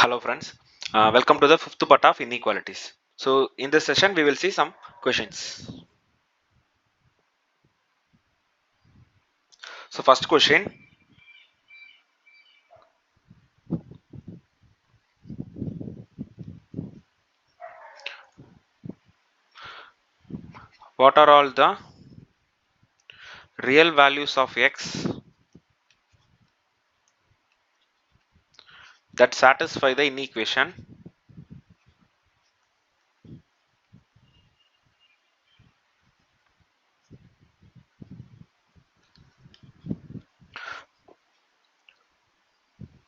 Hello friends, welcome to the fifth part of inequalities. So in this session we will see some questions. So first question, what are all the real values of x that satisfy the inequation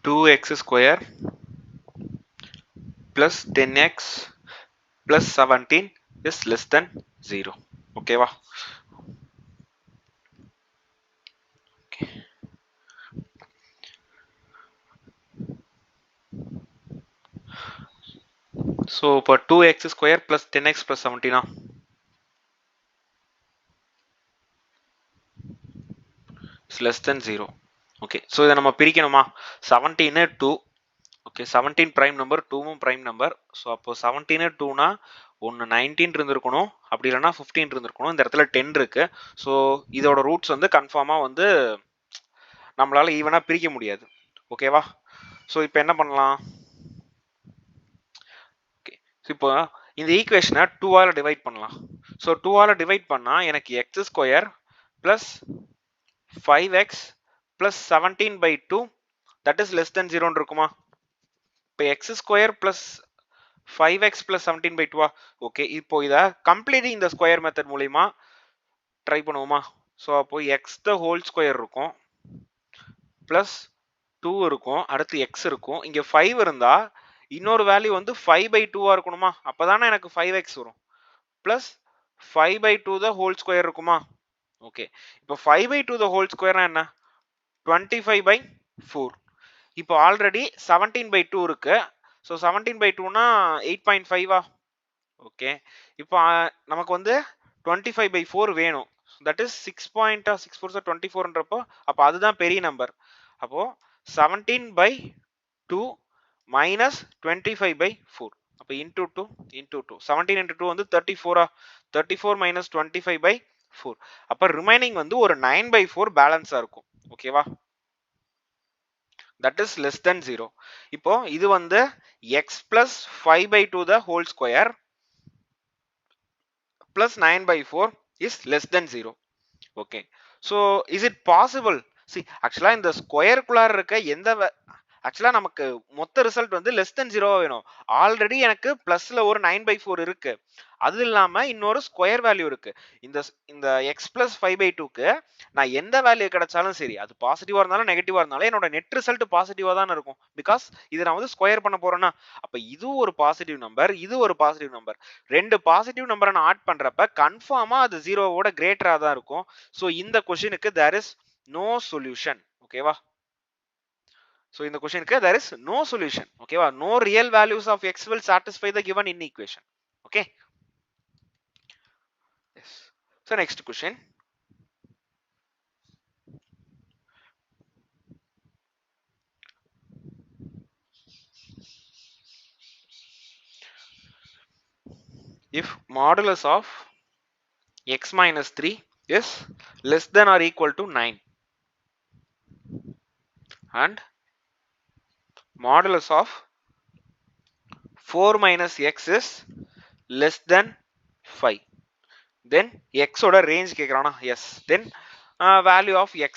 2x square plus 10x plus 17 is less than 0. Okay, wow. Okay. So for 2x square plus 10x plus 17 is less than 0. Okay, so இதை நம்ம பிரிக்கணுமா 17 2. Okay 17 prime number 2வும் prime number. So அப்போ 17 2னா ஒன்று 19 இருந்திருக்கணும், அப்படி இல்லைன்னா 15 இருந்திருக்கணும். இந்த இடத்துல 10 இருக்கு. ஸோ இதோட ரூட்ஸ் வந்து கன்ஃபார்மாக வந்து நம்மளால ஈவனா பிரிக்க முடியாது. ஓகேவா? ஸோ இப்போ என்ன பண்ணலாம்? ஓகே, இப்போ இந்த ஈக்குவேஷனை 2ஆல டிவைட் பண்ணலாம். ஸோ 2ஆல டிவைட் பண்ணா எனக்கு X square plus 5x plus 17/2 that is less தென் 0 இருக்குமா? இப்போ X square plus 5x plus 17/2 okay, இப்போ இதை கம்ப்ளீட்டிங் இந்த ஸ்கொயர் மெத்தட் மூலியமா ட்ரை பண்ணுவோமா? ஸோ அப்போ எக்ஸ் த ஹோல் ஸ்கொயர் இருக்கும் பிளஸ் 2 இருக்கும், அடுத்து எக்ஸ் இருக்கும், இங்க 5 இருந்தா இன்னொரு வேல்யூ வந்து 5/2 இருக்கணுமா? அப்பதானே எனக்கு 5x வரும். பிளஸ் 5/2 த ஹோல் ஸ்கொயர் இருக்குமா? ஓகே, இப்போ 5/2 த ஹோல் ஸ்கொயர்னா என்ன? 25/4. இப்போ ஆல்ரெடி 17/2 இருக்கு. ஸோ 17/2னா 8.5 ஓகே, இப்போ நமக்கு வந்து 25/4 வேணும். தட் இஸ் 6.64 24ன்றப்போ அப்போ அதுதான் பெரிய நம்பர். அப்போ 17/2 மைனஸ் 25/4 அப்போ இன்டூ 2 இன்டூ 2 17 இன்டூ 2 வந்து 34 34 மைனஸ் 25/4 அப்போ ரிமைனிங் வந்து ஒரு 9/4 பேலன்ஸா இருக்கும். ஓகேவா? தட் இஸ் லெஸ் தென் 0. இப்போ இது வந்து x plus 5/2 the whole square plus 9/4 is less than 0. Okay, so is it possible? See, actually இந்த ஸ்கொயருக்குள்ளார இருக்க எந்த ஆக்சுவலா நமக்கு மொத்த ரிசல்ட் வந்து லெஸ் தென் 0 வேணும். ஆல்ரெடி எனக்கு பிளஸ்ல ஒரு 9/4 இருக்கு, அது இல்லாம இன்னொரு ஸ்கொயர் வேல்யூ இருக்கு. இந்த இந்த எக்ஸ் பிளஸ் 5/2க்கு நான் எந்த வேல்யூ கிடைச்சாலும் சரி, அது பாசிட்டிவா இருந்தாலும் நெகட்டிவா இருந்தாலும் என்னோட நெட் ரிசல்ட் பாசிட்டிவா தான் இருக்கும். பிகாஸ் இது நான் வந்து ஸ்கொயர் பண்ண போறேன்னா, அப்ப இது ஒரு பாசிட்டிவ் நம்பர், இது ஒரு பாசிட்டிவ் நம்பர், ரெண்டு பாசிட்டிவ் நம்பரை நான் ஆட் பண்றப்ப கன்ஃபார்மா அது ஜீரோவோட கிரேட்டரா தான் இருக்கும். ஸோ இந்த கொஸ்டினுக்கு தேர் இஸ் நோ சொல்யூஷன். ஓகேவா? So in the question there is no solution. Okay, no real values of x will satisfy the given inequation. Okay, yes. So next question, if modulus of x minus 3 is less than or equal to 9 and modulus of 4 minus x is less than 5, then x oda range கேக்குறானா? Yes, then value of x.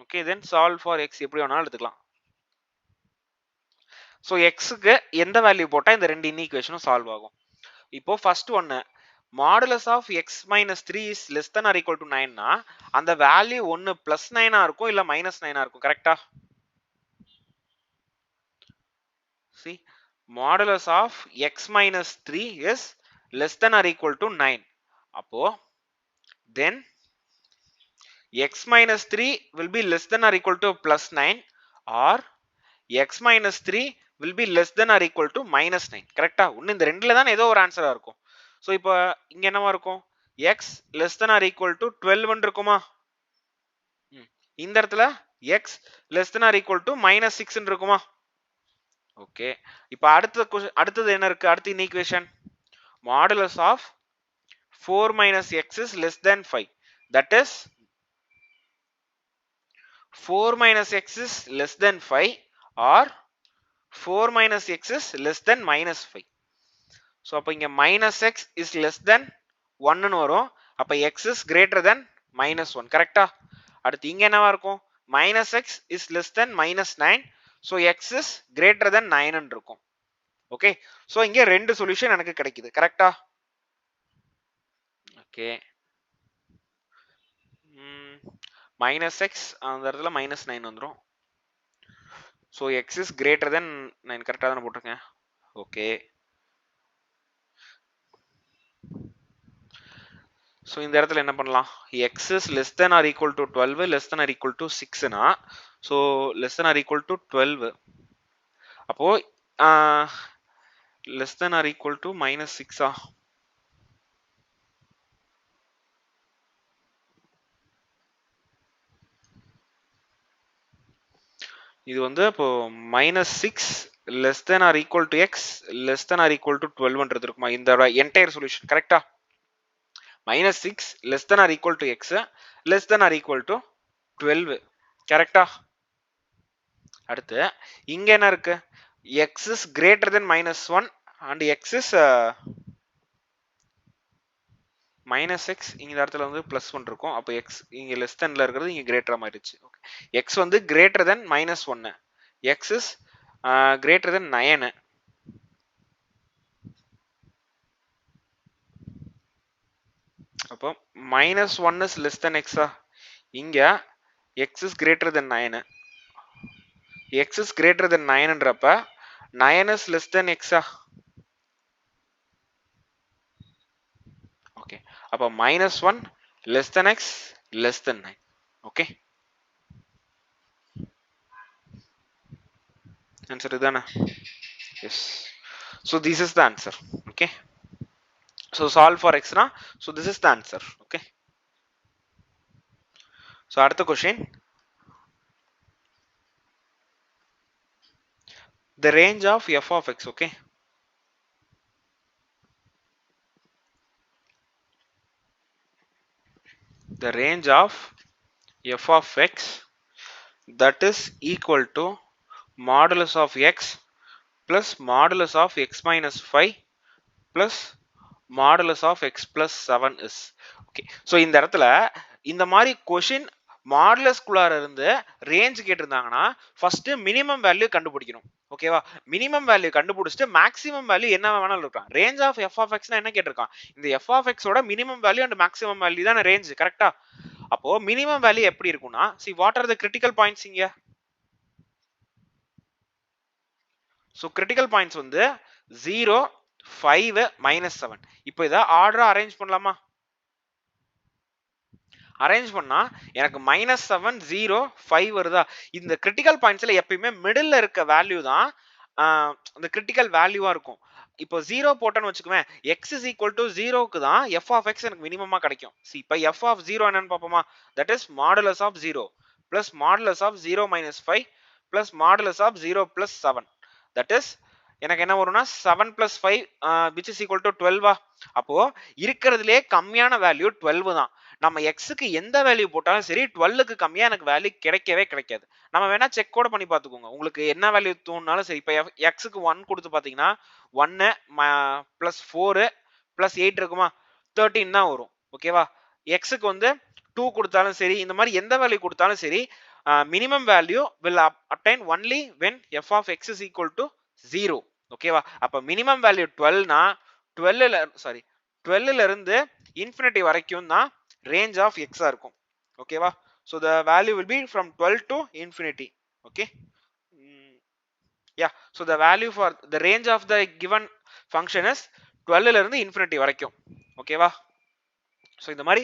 Okay, then solve for x எப்படி வேணாலும் எடுத்துக்கலாம். So எக்ஸுக்கு எந்த value போட்டால் இந்த ரெண்டு இன்ஈக்குவேஷனும் solve ஆகும்? இப்போ ஃபர்ஸ்ட் ஒன்று, modulus of X minus 3 is less than or equal to 9னா அந்த வேல்யூ ஒன்று பிளஸ் 9 இருக்கும் இல்லை மைனஸ் 9 இருக்கும். கரெக்டா? சி, modulus of X minus 3 is less than or equal to 9. அப்போ தென் x minus 3 will be less than or equal to plus 9 or x minus 3 will be less than or equal to minus 9. கரெக்டா? இன்னும் இந்த ரெண்டுல தான் ஏதோ ஒரு ஆன்சரா இருக்கும். So இப்போ இங்க என்னவா இருக்கும்? x less than or equal to 12 இருக்குமா? இந்த இடத்துல x less than or equal to minus 6 இருக்குமா? ஓகே, இப்போ அடுத்தது என்ன இருக்கு? அடுத்த இன்ஈக்குவேஷன் modulus of 4 minus x is less than 5. That is 4 minus x is less than 5 or 4 minus x is less than minus 5. So அப்ப இங்க minus x is less than 1 ன்னு வரும். அப்ப x is greater than minus 1. கரெக்டா? அடுத்து இங்க என்னவா இருக்கும்? minus x is less than minus 9. So x is greater than 9 ன்னு இருக்கும். ஓகே, சோ இங்க ரெண்டு சொல்யூஷன் எனக்கு கிடைக்குது. கரெக்டா? ஓகே, minus x அந்த இடத்துல minus 9 வந்துரும். So x is greater than 9. கரெக்டா தான போட்டுருக்கேன்? ஓகே, so இந்த இடத்துல என்ன பண்ணலாம்? x is less than or equal to 12, less than or equal to 6 னா so less than or equal to 12. அப்போ less than or equal to minus 6 ஆ? இது வந்து அப்போ minus 6 less than or equal to x less than or equal to 12 ன்றது இருக்குமா இந்த entire solution? கரெக்டா? minus 6 less than or equal to x less than or equal to 12. கரெக்டா? அடுத்து இங்க என்ன இருக்கு? x is greater than minus 1 and x is minus x இங்க இடத்துல வந்து plus 1 இருக்கும். அப்ப x இங்க less thanல இருக்கிறது இங்க greater மாறிடுச்சு. x வந்து greater than minus 1. x is greater than 9. அப்போ minus 1 is less than x ஆ? இங்க x is greater than 9. x is greater than 9ன்றப்ப 9 is less than x ஆ? ஓகே, அப்ப minus 1 less than x less than 9. Okay, answer இதுதானே? yes, so this is the answer. okay, so solve for x na, so this is the answer. okay, so அடுத்த question, the range of f of x. okay, the range of f of x that is equal to modulus of x plus modulus of x minus 5 plus modulus of x plus 7 is. okay, so இந்த இடத்துல இந்த மாதிரி question modulus குள்ளார இருந்து range கேட்டிருந்தாங்கன்னா first minimum value கண்டுபிடிக்கணும். ஓகேவா? Minimum value கண்டுபிடிச்சிட்டு maximum value என்ன வேணாலும் இருக்கலாம். ரேஞ்ச் ஆஃப் எஃப் ஆஃப் எக்ஸ்னா என்ன கேட்டிருக்கான்? இந்த எஃப் ஆஃப் எக்ஸோட minimum value and maximum value தான் ரேஞ்ச். கரெக்டா? அப்போ மினிமம் வேல்யூ எப்படி இருக்கும்னா, see what are the critical points இங்க? so critical points வந்து 0 5 -7. இப்போ இத ஆர்டரா அரேஞ்ச் பண்ணலாமா? அரேஞ்ச் பண்ணா எனக்கு -7 0 5 வருதா? இந்த கிரிட்டிக்கல் பாயிண்ட்ஸ்ல எப்பயுமே மிடில்ல இருக்க வேல்யூ தான் அந்த கிரிட்டிக்கல் வேல்யூவா இருக்கும். இப்போ 0 போட்டேன்னு வச்சுக்குவேன், x is equal to 0க்கு தான் f of x எனக்கு மினிமமா கிடைக்கும். see இப்போ f of 0 என்னன்னு பாப்போமா? that is modulus of 0 plus modulus of 0 minus 5 plus modulus of 0 plus 7. that is எனக்கு என்ன வரும்னா 7 plus 5 which is equal to 12. அப்போ இருக்கிறதுலே கம்மியான வேல்யூ 12 தான். நம்ம xக்கு எந்த வேல்யூ போட்டாலும் சரி 12க்கு கம்மியா எனக்கு வேல்யூ கிடைக்கவே கிடைக்காது. நம்ம வேணா செக் கூட பண்ணி பார்த்துக்கோங்க. உங்களுக்கு என்ன வேல்யூ தோணுனாலும் சரி. இப்போ xக்கு 1 கொடுத்து பாத்தீங்கன்னா 1 plus 4 plus 8 இருக்குமா? 13 தான் வரும். ஓகேவா? xக்கு வந்து 2 கொடுத்தாலும் சரி, இந்த மாதிரி எந்த வேல்யூ கொடுத்தாலும் சரி, minimum value will obtain only when f of x is equal to 0. ஓகேவா? அப்ப மினிமம் வேல்யூ 12 னா 12ல இருந்து இன்ஃபினிட்டி வரைக்கும் தான் range of x ஆ இருக்கும். ஓகேவா? so the value will be from 12 to infinity. okay, yeah, so the value for the range of the given function is 12ல இருந்து infinity வரைக்கும். ஓகேவா? so இந்த மாதிரி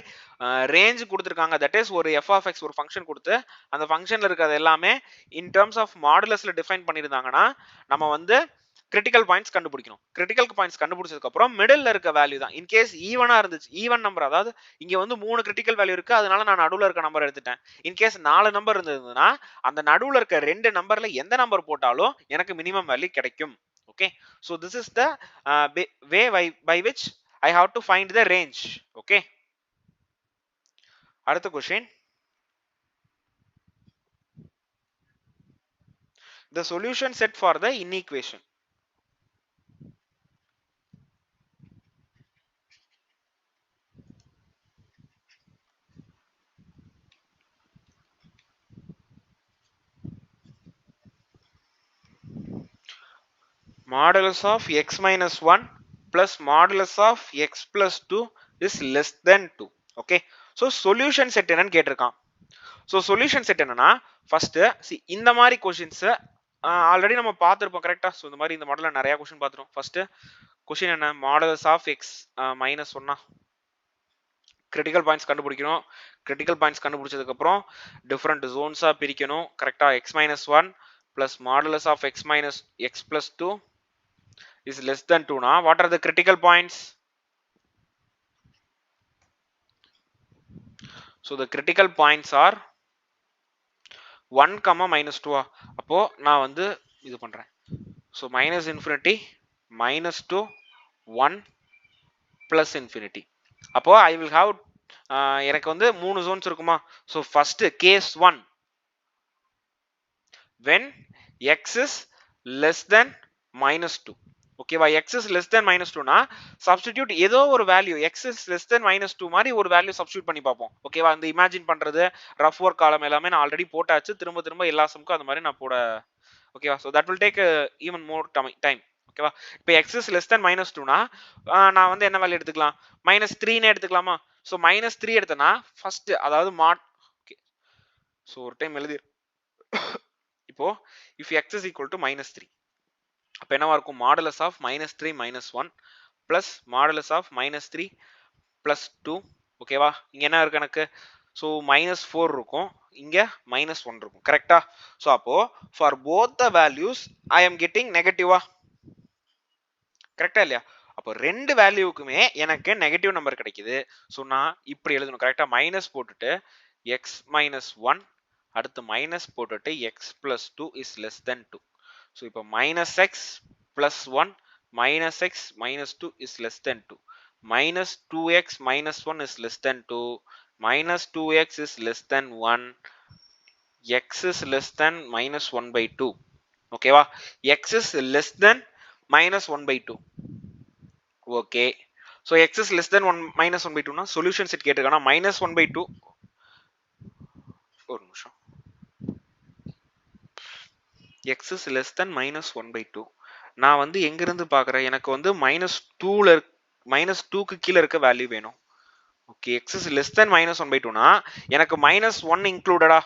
ரேஞ்ச் கொடுத்திருக்காங்க. that is ஒரு f of x ஒரு ஃபங்க்ஷன் கொடுத்து அந்த ஃபங்க்ஷன்ல இருக்கிறது எல்லாமே in terms of modulus ல டிஃபைன் பண்ணிருந்தாங்கன்னா நம்ம வந்து கிரிட்டிக்கல் பாயிண்ட்ஸ் கண்டுபிடிக்கணும். கிரிட்டிக்கல் பாயிண்ட்ஸ் கண்டுபிடிச்சதுக்கு அப்புறம் மிடில்ல இருக்க வேல்யூ தான். இன் கேஸ் ஈவனா இருந்துச்சு, ஈவன் நம்பர், அதாவது இங்க வந்து 3 கிரிட்டிக்கல் வேல்யூ இருக்கு, அதனால நான் நடுவுல இருக்க நம்பர் எடுத்துட்டேன். இன் கேஸ் 4 நம்பர் இருந்ததுன்னா அந்த நடுவுல இருக்க 2 நம்பர்ல எந்த நம்பர் போட்டாலும் எனக்கு மினிமம் வேல்யூ கிடைக்கும். Okay, so this is the way by which I have to find the range. Okay, அடுத்த question. The solution set for the inequation. Modulus of x minus 1 plus modulus of x plus 2 is less than 2. Okay, so solution set என்னன்னு கேட்டிருக்கான். so solution set என்னன்னா first see இந்த மாதிரி questions already நம்ம பார்த்திருப்போம் கரெக்ட்டா. so இந்த மாதிரி இந்த மாடல்ல நிறைய क्वेश्चन பார்த்துறோம். first question என்ன, modulus of x minus 1 critical points கண்டுபிடிக்கணும். critical points கண்டுபிடிச்சதுக்கு அப்புறம் different zones பிரிக்கணும் கரெக்ட்டா. x minus 1 plus modulus of x minus x plus 2 is less than 2 na. What are the critical points? So the critical points are 1 comma minus 2. அப்போ நான் வந்து இது பண்றேன். so minus infinity, minus 2, 1 plus infinity. அப்போ I will have எனக்கு வந்து 3 zones இருக்குமா. so first case 1, when x is less than minus 2. ஓகேவா, x is less than minus 2 னா சப்ஸ்டிடியூட் ஏதோ ஒரு value x is less than minus 2 மாதிரி ஒரு வேல்யூ சப்ஸ்டிடியூட் பண்ணி பார்ப்போம். ஓகேவா, இந்த இமேஜின் பண்றது ரஃப் ஒர்க் காலம் எல்லாமே நான் ஆல்ரெடி போட்டாச்சு. திரும்ப திரும்ப எல்லா சம்க்கும் அந்த மாதிரி நான் போட. ஓகேவா, so that will take even more time. ஓகேவா, இப்போ x is less than minus 2 னா நான் வந்து என்ன வேல்யூ எடுத்துக்கலாம், minus 3 னே எடுத்துக்கலாமா. so minus 3 எடுத்தனா ஃபர்ஸ்ட் அதாவது ஓகே, so ஒரு டைம் எழுதி இப்போ if x is equal to minus 3, அப்ப என்னவா இருக்கும், modulus of minus 3 minus 1 plus modulus of minus 3 plus 2. ஓகேவா, இங்க என்ன இருக்கு எனக்கு, so minus 4 இருக்கும், இங்க minus 1 இருக்கும் கரெக்ட்டா. so அப்போ for both the values I am getting negative. கரெக்ட்டா இல்லையா. அப்போ ரெண்டு வேல்யூக்குமே எனக்கு நெகட்டிவ் நம்பர் கிடைக்குது. so நான் இப்படி எழுதணும் கரெக்ட்டா. மைனஸ் போட்டுட்டு x minus 1 அடுத்து மைனஸ் போட்டுட்டு x plus 2 is less than 2. so இப்போ minus x plus 1 minus x minus 2 is less than 2. minus 2x minus 1 is less than 2. minus 2x is less than 1. x is less than minus 1 by 2. ஓகேவா, x is less than minus 1 by 2. Okay, so x is less than 1 minus 1 by 2 னா solution set கேட்டிருக்கானா minus 1 by 2. ஒரு நிமிஷம், x is less than minus 1 by 2. நான் வந்து எங்க இருந்து பார்க்கறேன், எனக்கு வந்து minus 2ல minus 2க்கு கீழ இருக்க வேல்யூ வேணும். Okay, x is less than minus 1 by 2 னா எனக்கு minus 1 இன்க்ளூடடா,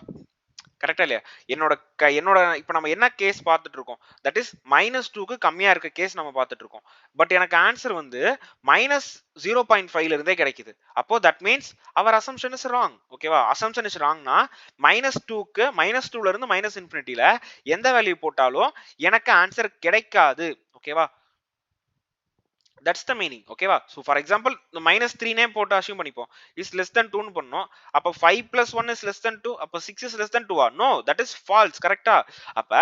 கரெக்ட்டா இல்லையா. என்னோட இப்போ நம்ம என்ன கேஸ் பார்த்துட்டு இருக்கோம், தட் இஸ் மைனஸ் 2க்கு கம்மியா இருக்க கேஸ் நம்ம பார்த்துட்டு இருக்கோம். பட் எனக்கு ஆன்சர் வந்து மைனஸ் 0.5ல இருந்தே கிடைக்குது. அப்போ that means our assumption is wrong. ஓகேவா, அசம்ஷன் இஸ் ராங்னா மைனஸ் 2க்கு மைனஸ் 2ல இருந்து மைனஸ் இன்ஃபினிட்டில எந்த வேல்யூ போட்டாலும் எனக்கு ஆன்சர் கிடைக்காது. ஓகேவா, that's the meaning. ஓகேவா, so for example the minus 3 name போட்டு அஸ்யூம் பண்ணிப்போம், is less than 2 னு பண்ணோம். அப்ப 5 plus 1 is less than 2. அப்ப 6 is less than 2. no, that is false. கரெக்ட்டா. அப்ப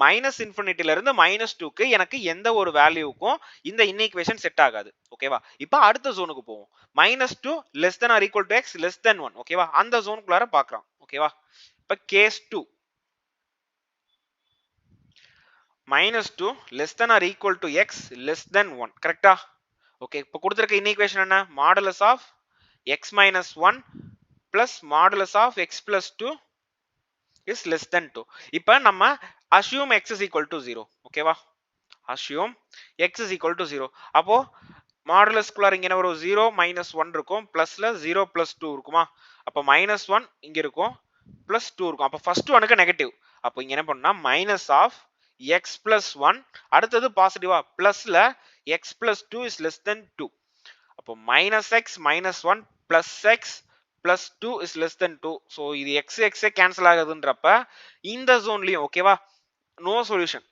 மைனஸ் இன்ஃபினிட்டில இருந்து மைனஸ் 2க்கு எனக்கு எந்த ஒரு வேல்யூக்கும் இந்த இன்ஈக்குவேஷன் செட் ஆகாது. ஓகேவா, இப்போ அடுத்த ஜோனுக்கு போவோம். minus 2 less than or equal to x less than 1. ஓகேவா, அந்த ஜோனுக்குள்ளார பார்க்கறோம். ஓகேவா, இப்ப case 2, minus 2 less than or equal to x less than 1. கரெக்ட்டா. ஓகே, இப்போ கொடுத்திருக்க இன்ஈக்குவேஷன் என்ன, modulus of x minus 1 plus modulus of x plus 2 is less than 2. இப்போ நம்ம assume x is equal to 0. ஓகேவா, assume x is equal to 0. அப்போ modulus குள்ளார இங்க என்ன வரும், 0 minus 1 இருக்கும், பிளஸ்ல 0 plus 2 இருக்குமா. அப்போ minus 1 இங்க இருக்கும், plus 2 இருக்கும். அப்போ first ஒனுக்கு நெகட்டிவ். அப்போ இங்க என்ன பண்ணா minus of x plus 1, அடுத்தது பாசிட்டிவா பிளஸ்ல x plus 2 is less than 2. அப்போ minus x minus 1 plus x plus 2 is less than 2. so இது x x கேன்சல் ஆகுதுன்றப்ப இந்த ஜோன்லயும் ஓகேவா நோ சொல்யூஷன்.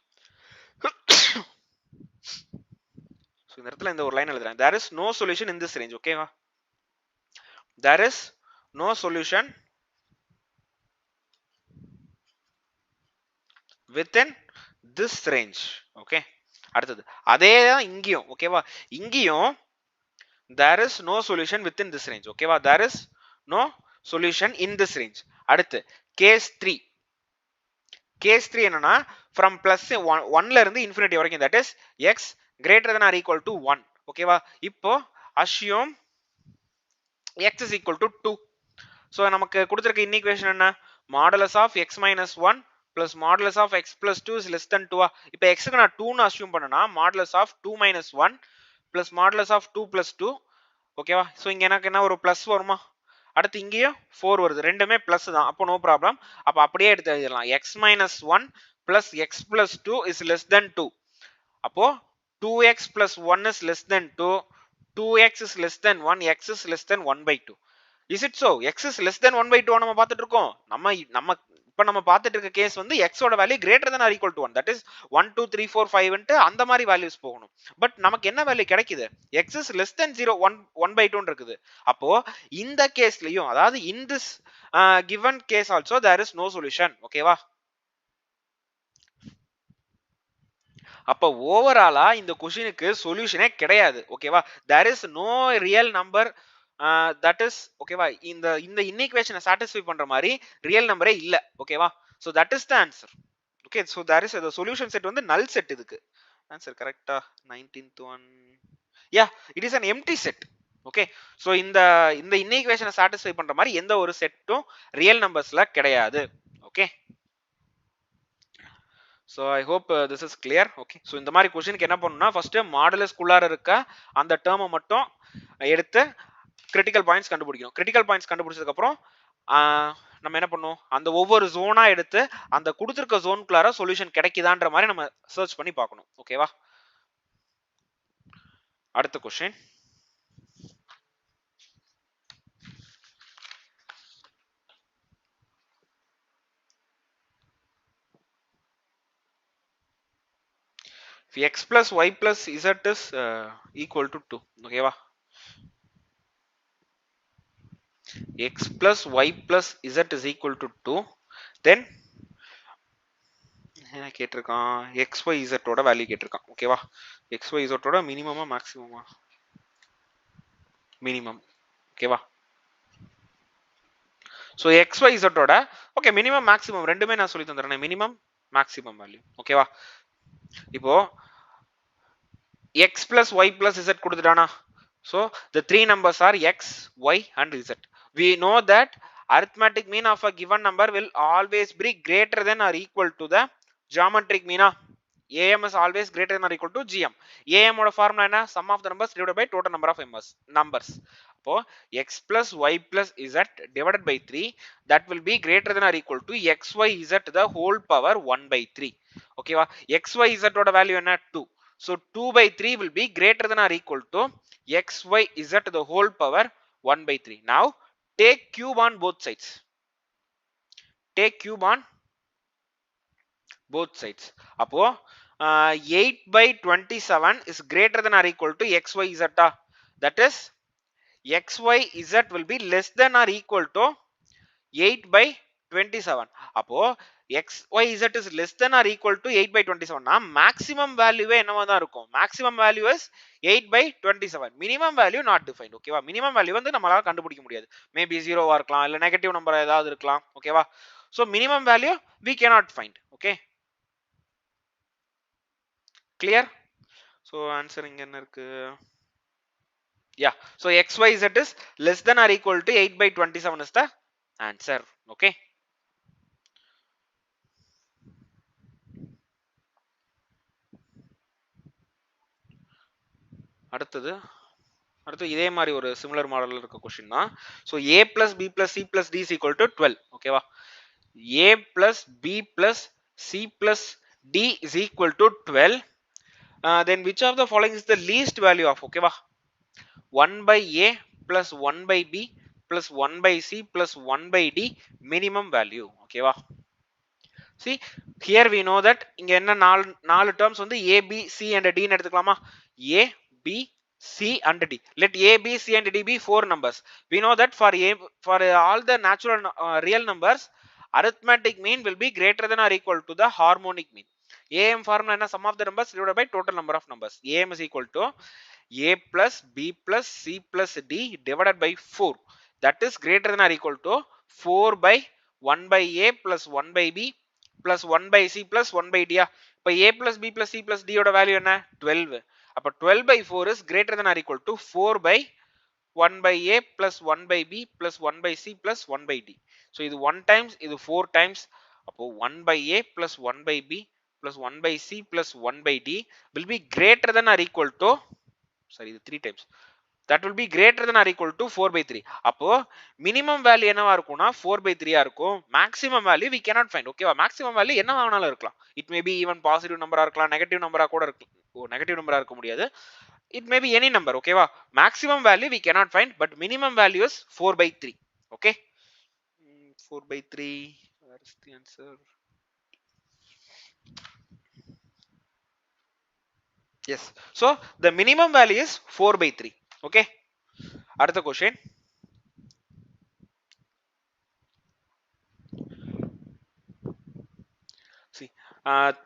இந்த இடத்துல இந்த ஒரு லைன் எழுதுறேன். there is no solution in this range. ஓகேவா, there is no solution within this range. Okay, அடுத்தது அதே தான் இங்கேயும். ஓகேவா, இங்கேயும் there is no solution within this range. ஓகேவா, there is no solution in this range. அடுத்து case 3. case 3 என்னன்னா from plus 1 ல இருந்து infinity வரைக்கும், that is x greater than or equal to 1. ஓகேவா, இப்போ assume x is equal to 2. so நமக்கு கொடுத்திருக்க ஈக்குவேஷன் என்ன, modulus of x minus 1 plus modulus of x plus 2 is less than 2. இப்போ x க்கு நான் 2 னு அஸ்யூம் பண்ணனா modulus of 2 minus 1 plus modulus of 2 plus 2. ஓகேவா, சோ இங்க எனக்கு என்ன ஒரு பிளஸ் வருமா, அடுத்து இங்கேயும் 4 வருது, ரெண்டுமே பிளஸ் தான், அப்போ நோ ப்ராப்ளம். அப்ப அப்படியே எடுத்து எழுதலாம், x minus 1 plus x plus 2 is less than 2. அப்போ 2x plus 1 is less than 2, 2x is less than 1, x is less than 1 by 2. is it so? x is less than 1 by 2 நம்ம பார்த்துட்டு இருக்கோம். நம்ம பார்த்துட்டு இருக்க கேஸ் வந்து x ஓட value greater than or equal to 1, that is 1 2 3 4 5 ன்ட்டு அந்த மாதிரி வேல்யூஸ் போகணும். பட் நமக்கு என்ன வேல்யூ கிடைக்குது, x is less than 0 1 by 2 இருக்குது. அப்போ இந்த கேஸ்லயும், அதாவது in this given case also there is no solution. ஓகேவா, அப்ப ஓவராலா இந்த क्वेश्चनக்கு சொல்யூஷனே கிடையாது. ஓகேவா, there is no real number that is ஓகேவா, இந்த இன்ஈக்குவேஷனை சாட்டிஸ்ஃபை பண்ற மாதிரி ரியல் நம்பரே இல்ல. ஓகேவா, so that is the answer. okay, so there is the solution set வந்து null set. இதுக்கு ஆன்சர் கரெக்ட்டா 19th one, yeah, it is an empty set. okay, so இந்த இன்ஈக்குவேஷனை சாட்டிஸ்ஃபை பண்ற மாதிரி எந்த ஒரு செட்டும் ரியல் நம்பர்ஸ்ல கிடையாது. okay, so I hope this is clear. okay, so இந்த மாதிரி क्वेश्चनக்கு என்ன பண்ணனும்னா ஃபர்ஸ்ட் மாடுலஸ் குள்ளார இருக்க அந்த டேர்மை மட்டும் எடுத்து கிரிட்டிக்கல் பாயிண்ட்ஸ் கண்டுபிடிக்கணும். கிரிட்டிக்கல் பாயிண்ட்ஸ் கண்டுபிடிச்சதுக்கு அப்புறம் நம்ம என்ன பண்ணணும், அந்த ஒவ்வொரு ஜோனா எடுத்து அந்த கொடுத்திருக்க ஜோனுக்குள்ளார சொல்யூஷன் கிடைக்குதான்ற மாதிரி நம்ம சர்ச் பண்ணி பார்க்கணும். ஓகேவா, அடுத்த question, if x plus y plus z is equal to 2. ஓகேவா, x plus y plus z is equal to 2, then என்ன கேட்டிருக்கான், xy z ஓட வேல்யூ கேட்டிருக்கான். ஓகேவா, xy z ஓட மினிமமா மேக்ஸிமமா, மினிமம். ஓகேவா, சோ xy z ஓட ஓகே மினிமம் மேக்ஸிமம் ரெண்டுமே நான் சொல்லி தந்துறேன், மினிமம் மேக்ஸிமம் வேல்யூ. ஓகேவா, இப்போ x plus y plus z கொடுத்துட்டானா, so the three numbers are x, y and z. we know that arithmetic mean of a given number will always be greater than or equal to the geometric mean. am is always greater than or equal to gm. am ஓட formula என்ன, sum of the numbers divided by total number of numbers. அப்போ x plus y plus z divided by 3, that will be greater than or equal to xy z the whole power 1 by 3. ஓகேவா, xy z ஓட value என்ன 2, so 2 by 3 will be greater than or equal to xy z the whole power 1 by 3. now take cube on both sides. take cube on both sides. அப்போ 8 by 27 is greater than or equal to xy z. that is xy z will be less than or equal to 8 by 27. அப்போ xy z is less than or equal to 8 by 27 னா maximum வேல்யூவே என்னவா தான் இருக்கும், maximum value is 8 by 27. Minimum value not defined. ஓகேவா, minimum value வந்து நம்மளால கண்டுபிடிக்க முடியாது, மேபி 0வா இருக்கலாம், இல்ல நெகட்டிவ் நம்பர் ஏதாவது இருக்கலாம். ஓகேவா, so minimum value we cannot find. okay, clear? so answer இங்க என்ன இருக்கு, yeah, so xyz is less than or equal to 8 by 27 is the answer. okay, அடுத்து இதே மாதிரி ஒரு சிமிலர் மாடல்ல இருக்க क्वेश्चन தான். so a plus b plus c plus d is equal to 12. ஓகேவா, a plus b plus c plus d is equal to 12. then which of the following is the least value of, ஓகேவா, 1 by a plus 1 by b plus 1 by c plus 1 by d minimum value. ஓகேவா, see here we know that இங்க என்ன நாலு terms வந்து a b c and d ன்னு எடுத்துக்கலாமா, a B, C and D. Let A, B, C and D be 4 numbers. We know that for all the natural real numbers, arithmetic mean will be greater than or equal to the harmonic mean. AM formula is sum of the numbers divided by total number of numbers. AM is equal to A plus B plus C plus D divided by 4. That is greater than or equal to 4 by 1 by A plus 1 by B plus 1 by C plus 1 by D. இப்போ A plus B plus C plus D ஓட value என்ன 12. அப்போ 12 by 4 is greater than or equal to 4 by 1 by A plus 1 by B plus 1 by C plus 1 by D. So இது 1 times, இது 4 times. அப்போ 1 by A plus 1 by B plus 1 by C plus 1 by D will be greater than or equal to, sorry, இது 3 times. That will be greater than or equal to 4 by 3. அப்போ minimum value என்னவா இருக்கும்னா 4 by 3 இருக்கும். Maximum value we cannot find. ஓகேவா? maximum value என்ன வேணாலும் இருக்கலாம். It may be even positive number இருக்கலாம், negative number கூட இருக்கலாம். நெகட்டிவ் நம்பரா இருக்க முடியாது. It may be any number. ஓகேவா? maximum value we cannot find, but minimum value is 4 by 3. Okay? 4 by 3. Where is the answer? Yes. So the minimum value is 4 by 3. Okay? அடுத்த question. See,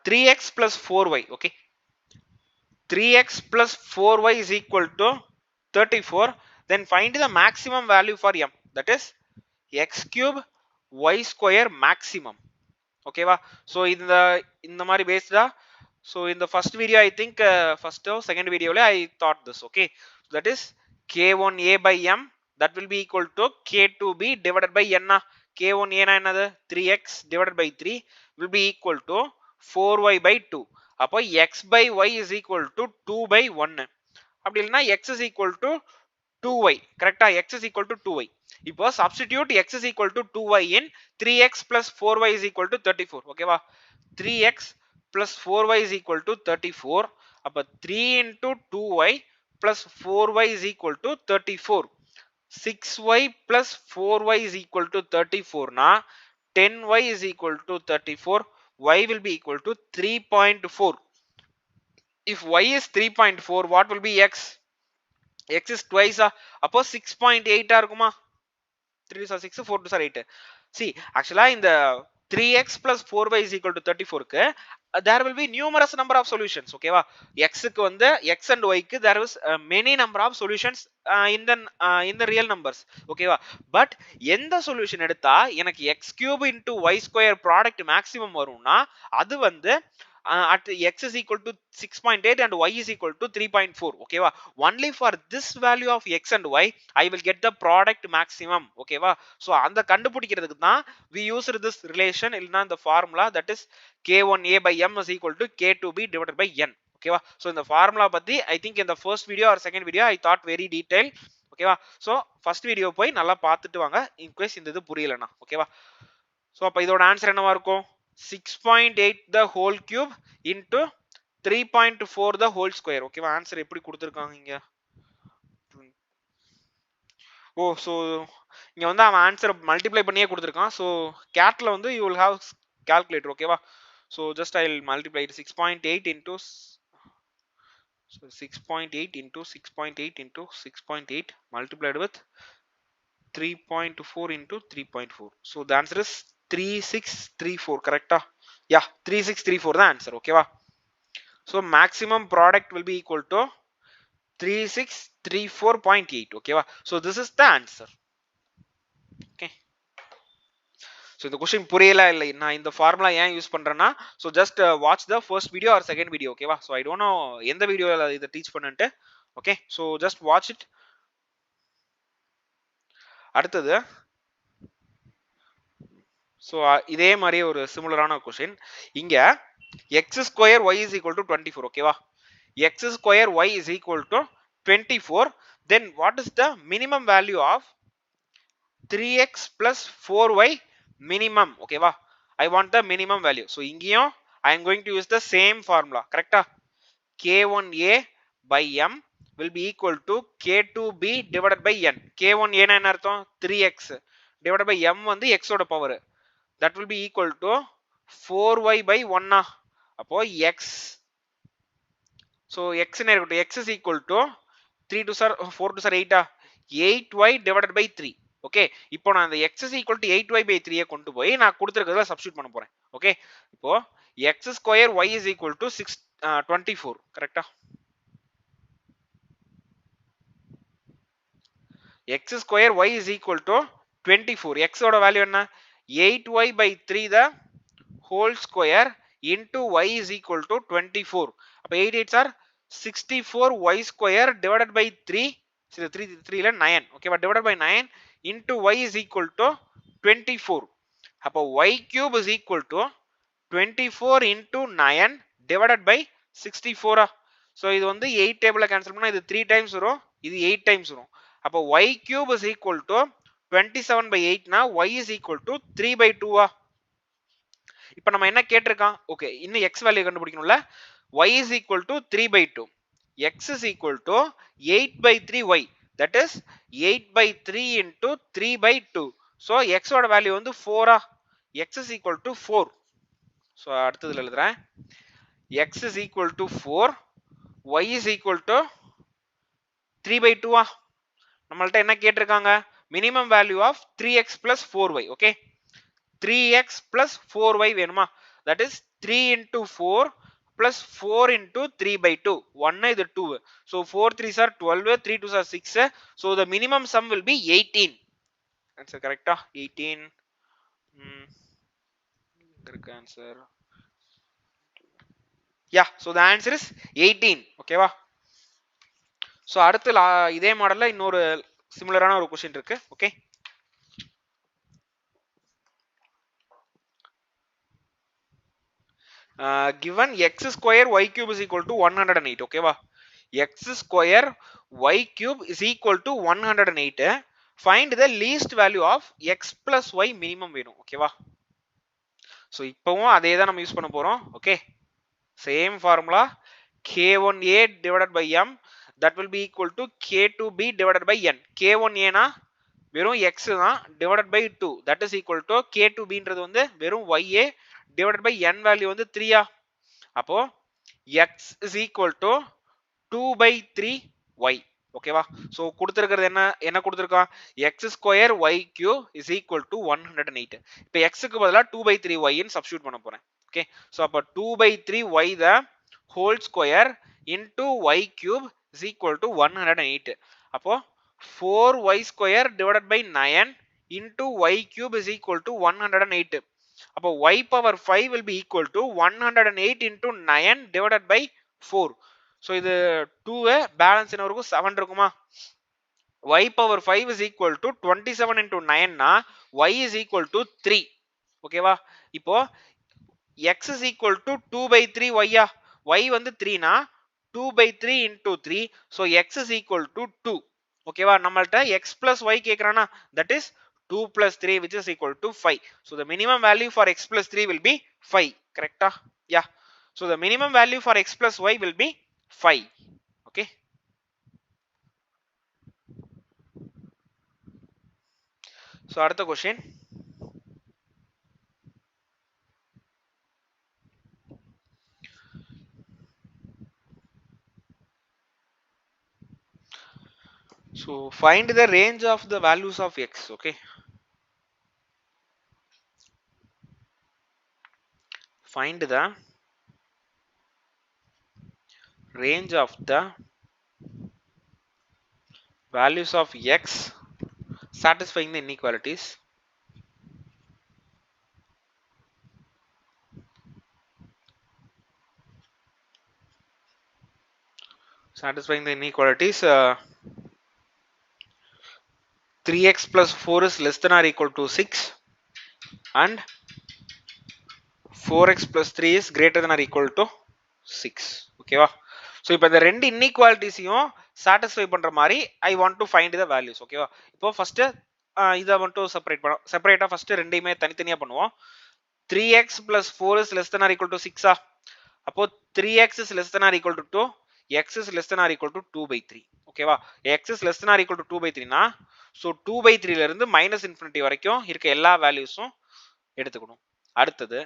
3x plus 4y. Okay? 3x plus 4y is equal to 34. Then find the maximum value for m. That is x cube y square maximum. Okay va? So இந்த மாதிரி பேஸ்டா. So in the first video, I think first or second video I thought this. Okay, so that is k1a by m, that will be equal to k2b divided by n. K1a na enadhu 3x divided by 3 will be equal to 4y by 2. அப்போ x by y is equal to 2 by 1. அப்படி இல்லைன்னா x is equal to 2y. கரெக்டா? x is equal to 2y. இப்போ substitute x is equal to 2y in 3x plus 4y is equal to 34. ஓகேவா? 3x plus 4y is equal to 34. அப்ப 3 into 2y plus 4y is equal to 34. 6y plus 4y is equal to 34 na 10y is equal to 34. Y will be equal to 3.4. If y is 3.4, what will be x? X is twice. அப்போ 6.8 இருக்குமா? 3 is 6, 4 is 8. See, actually in the 3x plus 4y is equal to 34 க்கு there will be numerous number of solutions. Okay va? X க்கு வந்து x and y க்கு there is many number of solutions in the real numbers. Okay va? But எந்த solution எடுத்தா எனக்கு x cube into y square product maximum வரும்னா அது வந்து at x is equal to 6.8 and y is equal to 3.4. okay va? Only for this value of x and y I will get the product maximum. okay va? So அந்த கண்டுபிடிக்கிறதுக்கு தான் we used this relation இல்லனா the formula, that is k1a by m is equal to k2b divided by n. okay va? So இந்த formula பத்தி I think in the first video or second video I thought very detailed. okay va? So first video போய் நல்லா பார்த்துட்டு வாங்க in case இந்த இது புரியலனா. okay va? So அப்ப இதோட ஆன்சர் என்னவா இருக்கும்? 6.8 the whole cube into 3.4 the whole square. okay va? Answer எப்படி கொடுத்திருக்காங்க இங்க? ஓ, so இங்க வந்து அவன் ஆன்சர் மல்டிப்ளை பண்ணியே கொடுத்திருக்கான். so catல வந்து you will have calculator. okay va? so just I will multiply it 6.8 into so 6.8 into 6.8 into 6.8 multiplied with 3.4 into 3.4. so the answer is 3634. correct? yeah, 3634 the answer. okay va? so maximum product will be equal to 3634.8. okay va? so this is the answer. okay, so இந்த question புரியல இல்ல நான் இந்த formula ஏன் use பண்றேன்னா so just watch the first video or second video. okay va? so I don't know எந்த வீடியோல இத teach பண்ணன்ட்டு. okay, so just watch it. அடுத்தது so இதே மாதிரி ஒரு சிமிலரான क्वेश्चन. இங்க x square y is equal to 24. okay va? x square y is equal to 24. then what is the minimum value of 3x plus 4y minimum? okay va? I want the minimum value. so இங்கேயும் I am going to use the same formula. correct? k1a by m will be equal to k2b divided by n. k1a னா என்ன அர்த்தம்? 3x divided by m வந்து x ஓட power. that will be equal to 4y by 1. அப்போ x so x என்ன இருக்கட்டும், x is equal to 3 2 சார் 4 2 சார் 8 8y டிவைடட் பை 3. ஓகே, இப்போ நான் அந்த x is equal to 8y by 3 கொண்டு போய் நான் கொடுத்திருக்கிறதுல சப்ஸ்டிட்யூட் பண்ண போறேன். ஓகே, இப்போ x square y is equal to 24. கரெக்டா? x square y is equal to 24. x ஓட வேல்யூ என்ன? 8y by 3 the whole square into y is equal to 24. அப்ப 8 8s are 64y square divided by 3. So 3 ல 9. Okay, but divided by 9 into y is equal to 24. அப்ப y cube is equal to 24 into 9 divided by 64. So இது வந்து 8 டேபிள்ல cancel பண்ணா இது 3 times வரும், இது 8 டைம்ஸ் வரும். அப்ப y cube is equal to 27 by 8 னா y is equal to 3 by 2. இப்போ நம்ம என்ன கேட்டிருக்கான்? ஓகே, இன்னும் x வேல்யூ கண்டுபிடிக்கணும்ல. y is equal to 3 by 2. x is equal to 8 by 3y. That is 8 by 3 into 3 by 2. So x ஓட value வந்து 4. x is equal to 4. So அடுத்ததுல எழுதுறேன். x is equal to 4. y is equal to 3 by 2. நம்மள்ட்ட என்ன கேட்டிருக்காங்க? Minimum value of 3x plus 4y. Okay, 3x plus 4y வேணுமா? That is 3 into 4 plus 4 into 3 by 2. 1 இது 2. So 4 3s are 12, 3 2s are 6. So the minimum sum will be 18. Answer correct? 18. Correct answer. Yeah, so the answer is 18. Okay வா? So அடுத்து இதே மாடல்ல இன்னொரு சிமிலரான ஒரு question இருக்கு. Okay, given x square y cube is equal to 108. okay va, x square y cube is equal to 108. find the least value of x plus y minimum வேணும். okay va, so இப்பவும் அதே தான் நம்ம use பண்ண போறோம். Okay, same formula k1a divided by m that will be equal to k2b divided by n. k1a னா வெறும் x தான் divided by 2, that is equal to k2b ன்றது வந்து வெறும் ya divided by n value வந்து 3. அப்போ x is equal to 2 by 3y. ஓகேவா? So கொடுத்திருக்கிறது என்ன கொடுத்திருக்கான்? x square y cube is equal to 108. இப்போ x க்கு பதிலா 2 by 3y ன்னு சப்ஸ்டிட்யூட் பண்ண போறேன். ஓகே, சோ அப்ப 2 by 3y the whole square into y cube is equal to 108. அப்போ 4y square divided by 9 into y cube is equal to 108. அப்போ y power 5 will be equal to 108 into 9 divided by 4. so இது 2 balance என்ன இருக்கும்? 7 இருக்குமா? y power 5 is equal to 27 into 9 னா y is equal to 3. ஓகேவா? இப்போ x is equal to 2 by 3 y y வந்து 3 னா 2 by 3 into 3. so x is equal to 2. ஓகேவா? நம்மள்ட்ட x plus y கேக்குறானா, that is 2 plus 3 which is equal to 5. so the minimum value for x plus 3 will be 5. correct? yeah, so the minimum value for x plus y will be 5. okay, so அடுத்த question. so find the range of the values of x. okay, find the range of the values of x satisfying the inequalities. Satisfying the inequalities. 3x plus 4 is less than or equal to 6 and 4x plus 3 is greater than or equal to 6. ஓகேவா? So இப்போ இந்த ரெண்டு இன்இக்வாலிட்டிஸையும் satisfy பண்ற மாதிரி I want to find the values. ஓகேவா? இப்போ first இதை மட்டும் செப்பரேட்டா ஃபர்ஸ்ட் ரெண்டையுமே தனித்தனியா பண்ணுவோம். 3x plus 4 is less than or equal to 6. அப்போ 3x is less than or equal to 2, x is less than or equal to 2 by 3. ஓகேவா? x is less than or equal to 2 by 3 னா so 2 by 3 ல இருந்து minus infinity வரைக்கும் இருக்க எல்லா வேல்யூஸும் எடுத்துக்கணும். அடுத்தது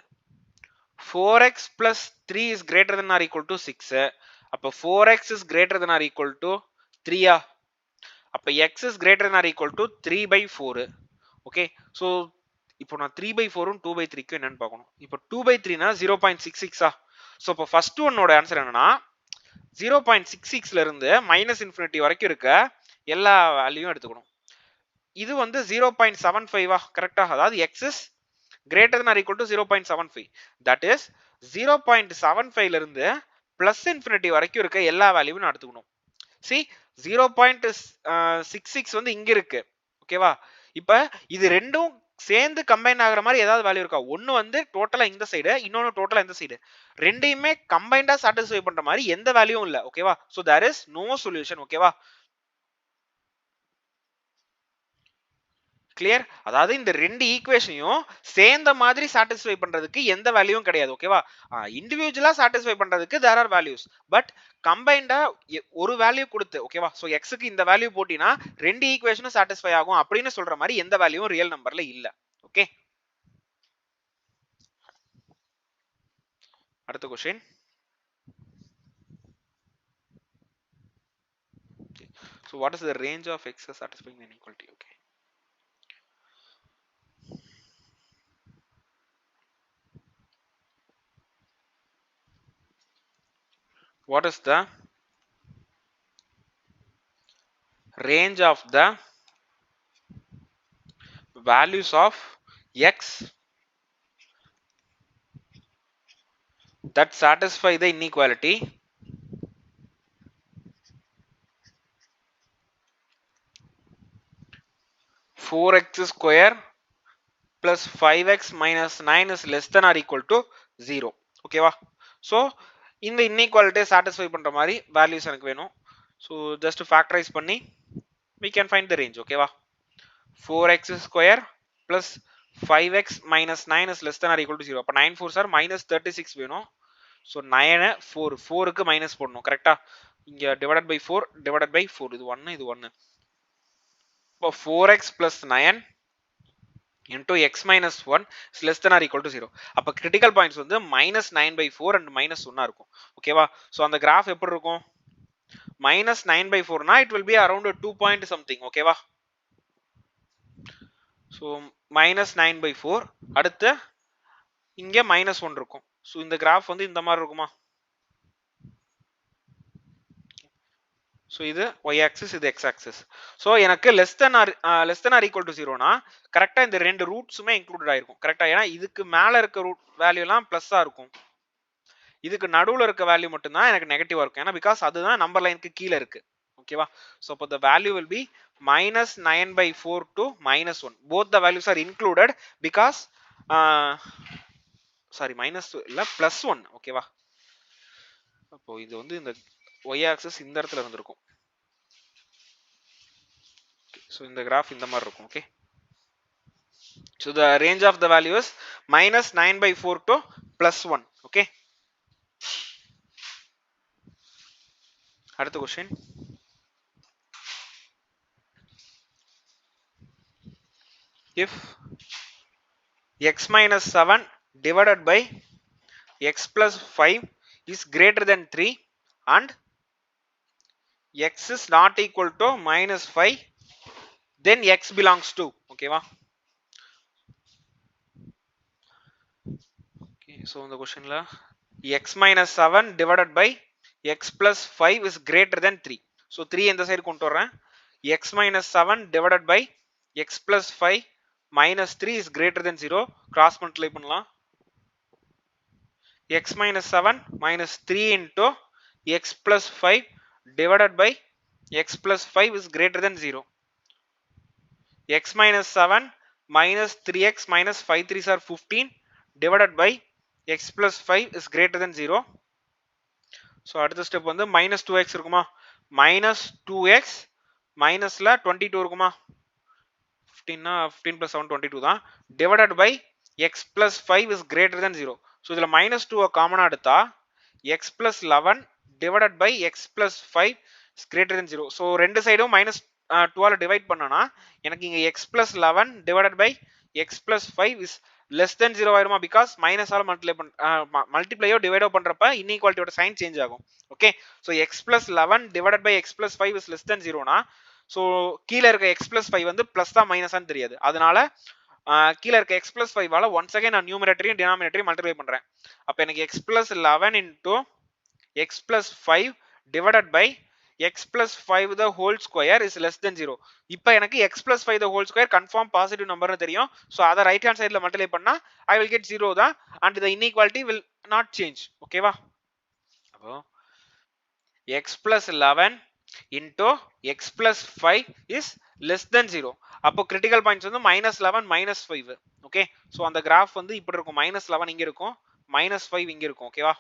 4x plus 3 is greater than or equal to 6. அப்ப 4x is greater than or equal to 3 அப்ப x is greater than or equal to 3/4 okay so இப்போ நான் 3/4 2/3 க்கு என்னன்னு பார்க்கணும் இப்போ 2/3 னா 0.66 சோ இப்போ ஃபர்ஸ்ட் ஒன்னோட ஆன்சர் என்னன்னா 0.66 ல இருந்து -∞ வரைக்கும் இருக்க எல்லா வேல்யூவும் எடுத்துக்கணும் இது வந்து 0.75 கரெக்ட்டா அதாவது x is greater than or equal to 0.75 that is 0.75 ல இருந்து +∞ வரைக்கும் இருக்க எல்லா வேல்யூவும் நான் எடுத்துக்கணும் see 0.66 வந்து இங்க இருக்கு ஓகேவா இப்ப இது ரெண்டும் சேர்ந்து கம்பைன் ஆகுற மாதிரி ஏதாவது வேல்யூ இருக்கா ஒன்னு வந்து டோட்டலா இந்த சைடு இன்னொன்னு டோட்டலா இந்த சைடு ரெண்டையுமே கம்பைன்டா சாட்டிஸ்ஃபை பண்ற மாதிரி எந்த வேல்யூவும் இல்ல ஓகேவா so there is no solution ஓகேவா கிளியர் அதாவது இந்த ரெண்டு ஈக்குவேஷனையும் சேர்ந்த மாதிரி சாட்டிஸ்ஃபை பண்றதுக்கு எந்த வேல்யூவும் கிடையாது ஓகேவா இண்டிவிஜுவலா சாட்டிஸ்ஃபை பண்றதுக்கு தேர் ஆர் வேல்யூஸ் பட் கம்பைண்டா ஒரு வேல்யூ கொடுத்து ஓகேவா சோ எக்ஸ்க்கு இந்த வேல்யூ போட்டினா ரெண்டு ஈக்குவேஷனும் சாட்டிஸ்ஃபை ஆகும் அப்படின்னு சொல்ற மாதிரி எந்த வேல்யூவும் ரியல் நம்பர்ல இல்ல ஓகே அடுத்த question so what is the range of x satisfying the inequality okay what is the range of the values of x that satisfy the inequality four x square plus 5x minus 9 is less than or equal to 0 ஓகேவா so இந்த inequality satisfy பண்ற மாதிரி values எனக்கு வேணும் so just factorize பண்ணி we can find the range ஓகேவா 4x square plus 5x minus 9 is less than or equal to 0 அப்ப 9 4s are minus 36 வேணும் so 9 4 4 க்கு மைனஸ் போடணும் கரெக்ட்டா இங்க divided by 4 இது 1 இது 1 இப்போ 4x plus 9 into x minus 1 is less than or equal to 0 அப்ப critical points வந்து minus 9/4 and minus 1 இருக்கும் ஓகேவா சோ அந்த கிராஃப் எப்படி இருக்கும் minus 9/4 னா it will be around 2 point something ஓகேவா சோ minus 9/4 அடுத்து இங்க minus 1 இருக்கும் சோ இந்த கிராஃப் வந்து இந்த மாதிரி இருக்குமா சோ இது y axis இது x axis சோ எனக்கு less than or equal to 0 னா கரெக்ட்டா இந்த ரெண்டு ரூட்ஸுமே இன்க்ளூடட் ஆயிருக்கும் கரெக்ட்டா ஏனா இதுக்கு மேல இருக்க ரூட் வேல்யூ எல்லாம் பிளஸ்ஸா இருக்கும் இதுக்கு நடுவுல இருக்க வேல்யூ மட்டும் தான் எனக்கு நெகட்டிவா இருக்கும் ஏனா because அதுதான் நம்பர் லைனுக்கு கீழ இருக்கு ஓகேவா சோ அப்ப the value will be minus 9/4 to minus 1 both the values are included because sorry minus இல்ல plus 1 ஓகேவா அப்போ இது வந்து இந்த y axis இந்த இடத்துல வந்திருக்கும் சோ இந்த கிராஃப் இந்த மாதிரி இருக்கும் okay so the range of the value is minus 9/4 to plus 1 okay அடுத்த question if x minus 7 divided by x plus 5 is greater than 3 and x is not equal to minus 5 then x belongs to okay va okay so இந்த क्वेश्चनல x minus 7 divided by x plus 5 is greater than 3 so 3 இந்த side கொண்டு வரேன் x minus 7 divided by x plus 5 minus 3 is greater than 0 cross multiply பண்ணலாம் x minus 7 minus 3 into x plus 5 divided by x plus 5 is greater than 0 x minus 7 minus 3x minus 5 3s are 15 divided by x plus 5 is greater than 0 so அடுத்த step வந்து minus 2x இருக்குமா minus 2x minusல 22 இருக்குமா 15 னா 15 plus 7 22 தான் divided by x plus 5 is greater than 0 so இதுல minus 2 காமனா எடுத்தா x plus 11 divided by x plus 5 is greater than 0 so ரெண்டு சைடும் minus 2 ஆல டிவைட் பண்ணனா எனக்கு இங்க x plus 11 divided by x plus 5 is less than 0 ஆயிருமா because minus ஆல மல்டிப்ளையோ டிவைடோ பண்றப்ப இன்இக்வாலிட்டியோட சைன் சேஞ்ச் ஆகும். Okay, so x plus 11 divided by x plus 5 is less than 0 னா so கீழ இருக்க x plus 5 வந்து பிளஸ் தான் மைனஸான்னு தெரியாது. அதனால கீழ இருக்க x plus 5 ஆல once again நான் நியூமரேட்டரையும் டினாமினேட்டரையும் மல்டிப்ளை பண்றேன். அப்ப எனக்கு x plus 11 into x plus 5 divided by x plus 5 the whole square is less than 0. இப்போ எனக்கு x plus 5 the whole square confirm positive number னு தெரியும். so அத ரைட் ஹேண்ட் சைடுல மல்டிப்ளை பண்ணா I will get 0 தான் and the inequality will not change. ஓகேவா? அப்போ x plus 11 into x plus 5 is less than 0. அப்போ critical points வந்து -11 -5. ஓகே, so அந்த கிராஃப் வந்து இப்படி இருக்கும். -11 இங்க இருக்கும், -5 இங்க இருக்கும். ஓகேவா?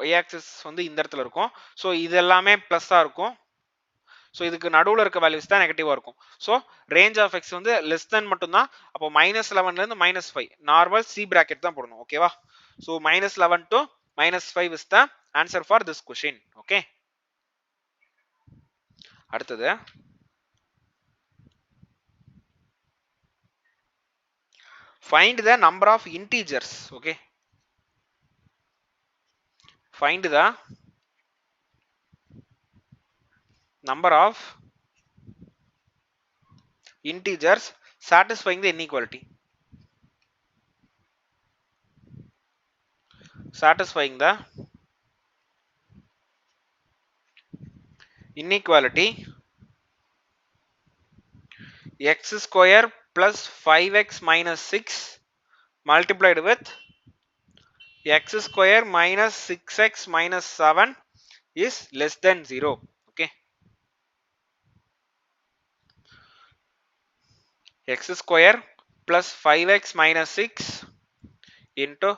y axis வந்து இந்த இடத்துல இருக்கும். so இது எல்லாமே பிளஸ்ஸா இருக்கும். so இதுக்கு நடுவுல இருக்க வேல்யூஸ் தான் நெகட்டிவா இருக்கும். so range of x வந்து less than மட்டும் தான். அப்போ -11 ல இருந்து -5 நார்மல் c bracket தான் போடணும். ஓகேவா? so -11 to -5 is the answer for this question. okay, அடுத்தது find the number of integers. okay, find the number of integers satisfying the inequality. Satisfying the inequality x square plus 5x minus 6 multiplied with x square minus 6x minus 7 is less than 0. okay, x square plus 5x minus 6 into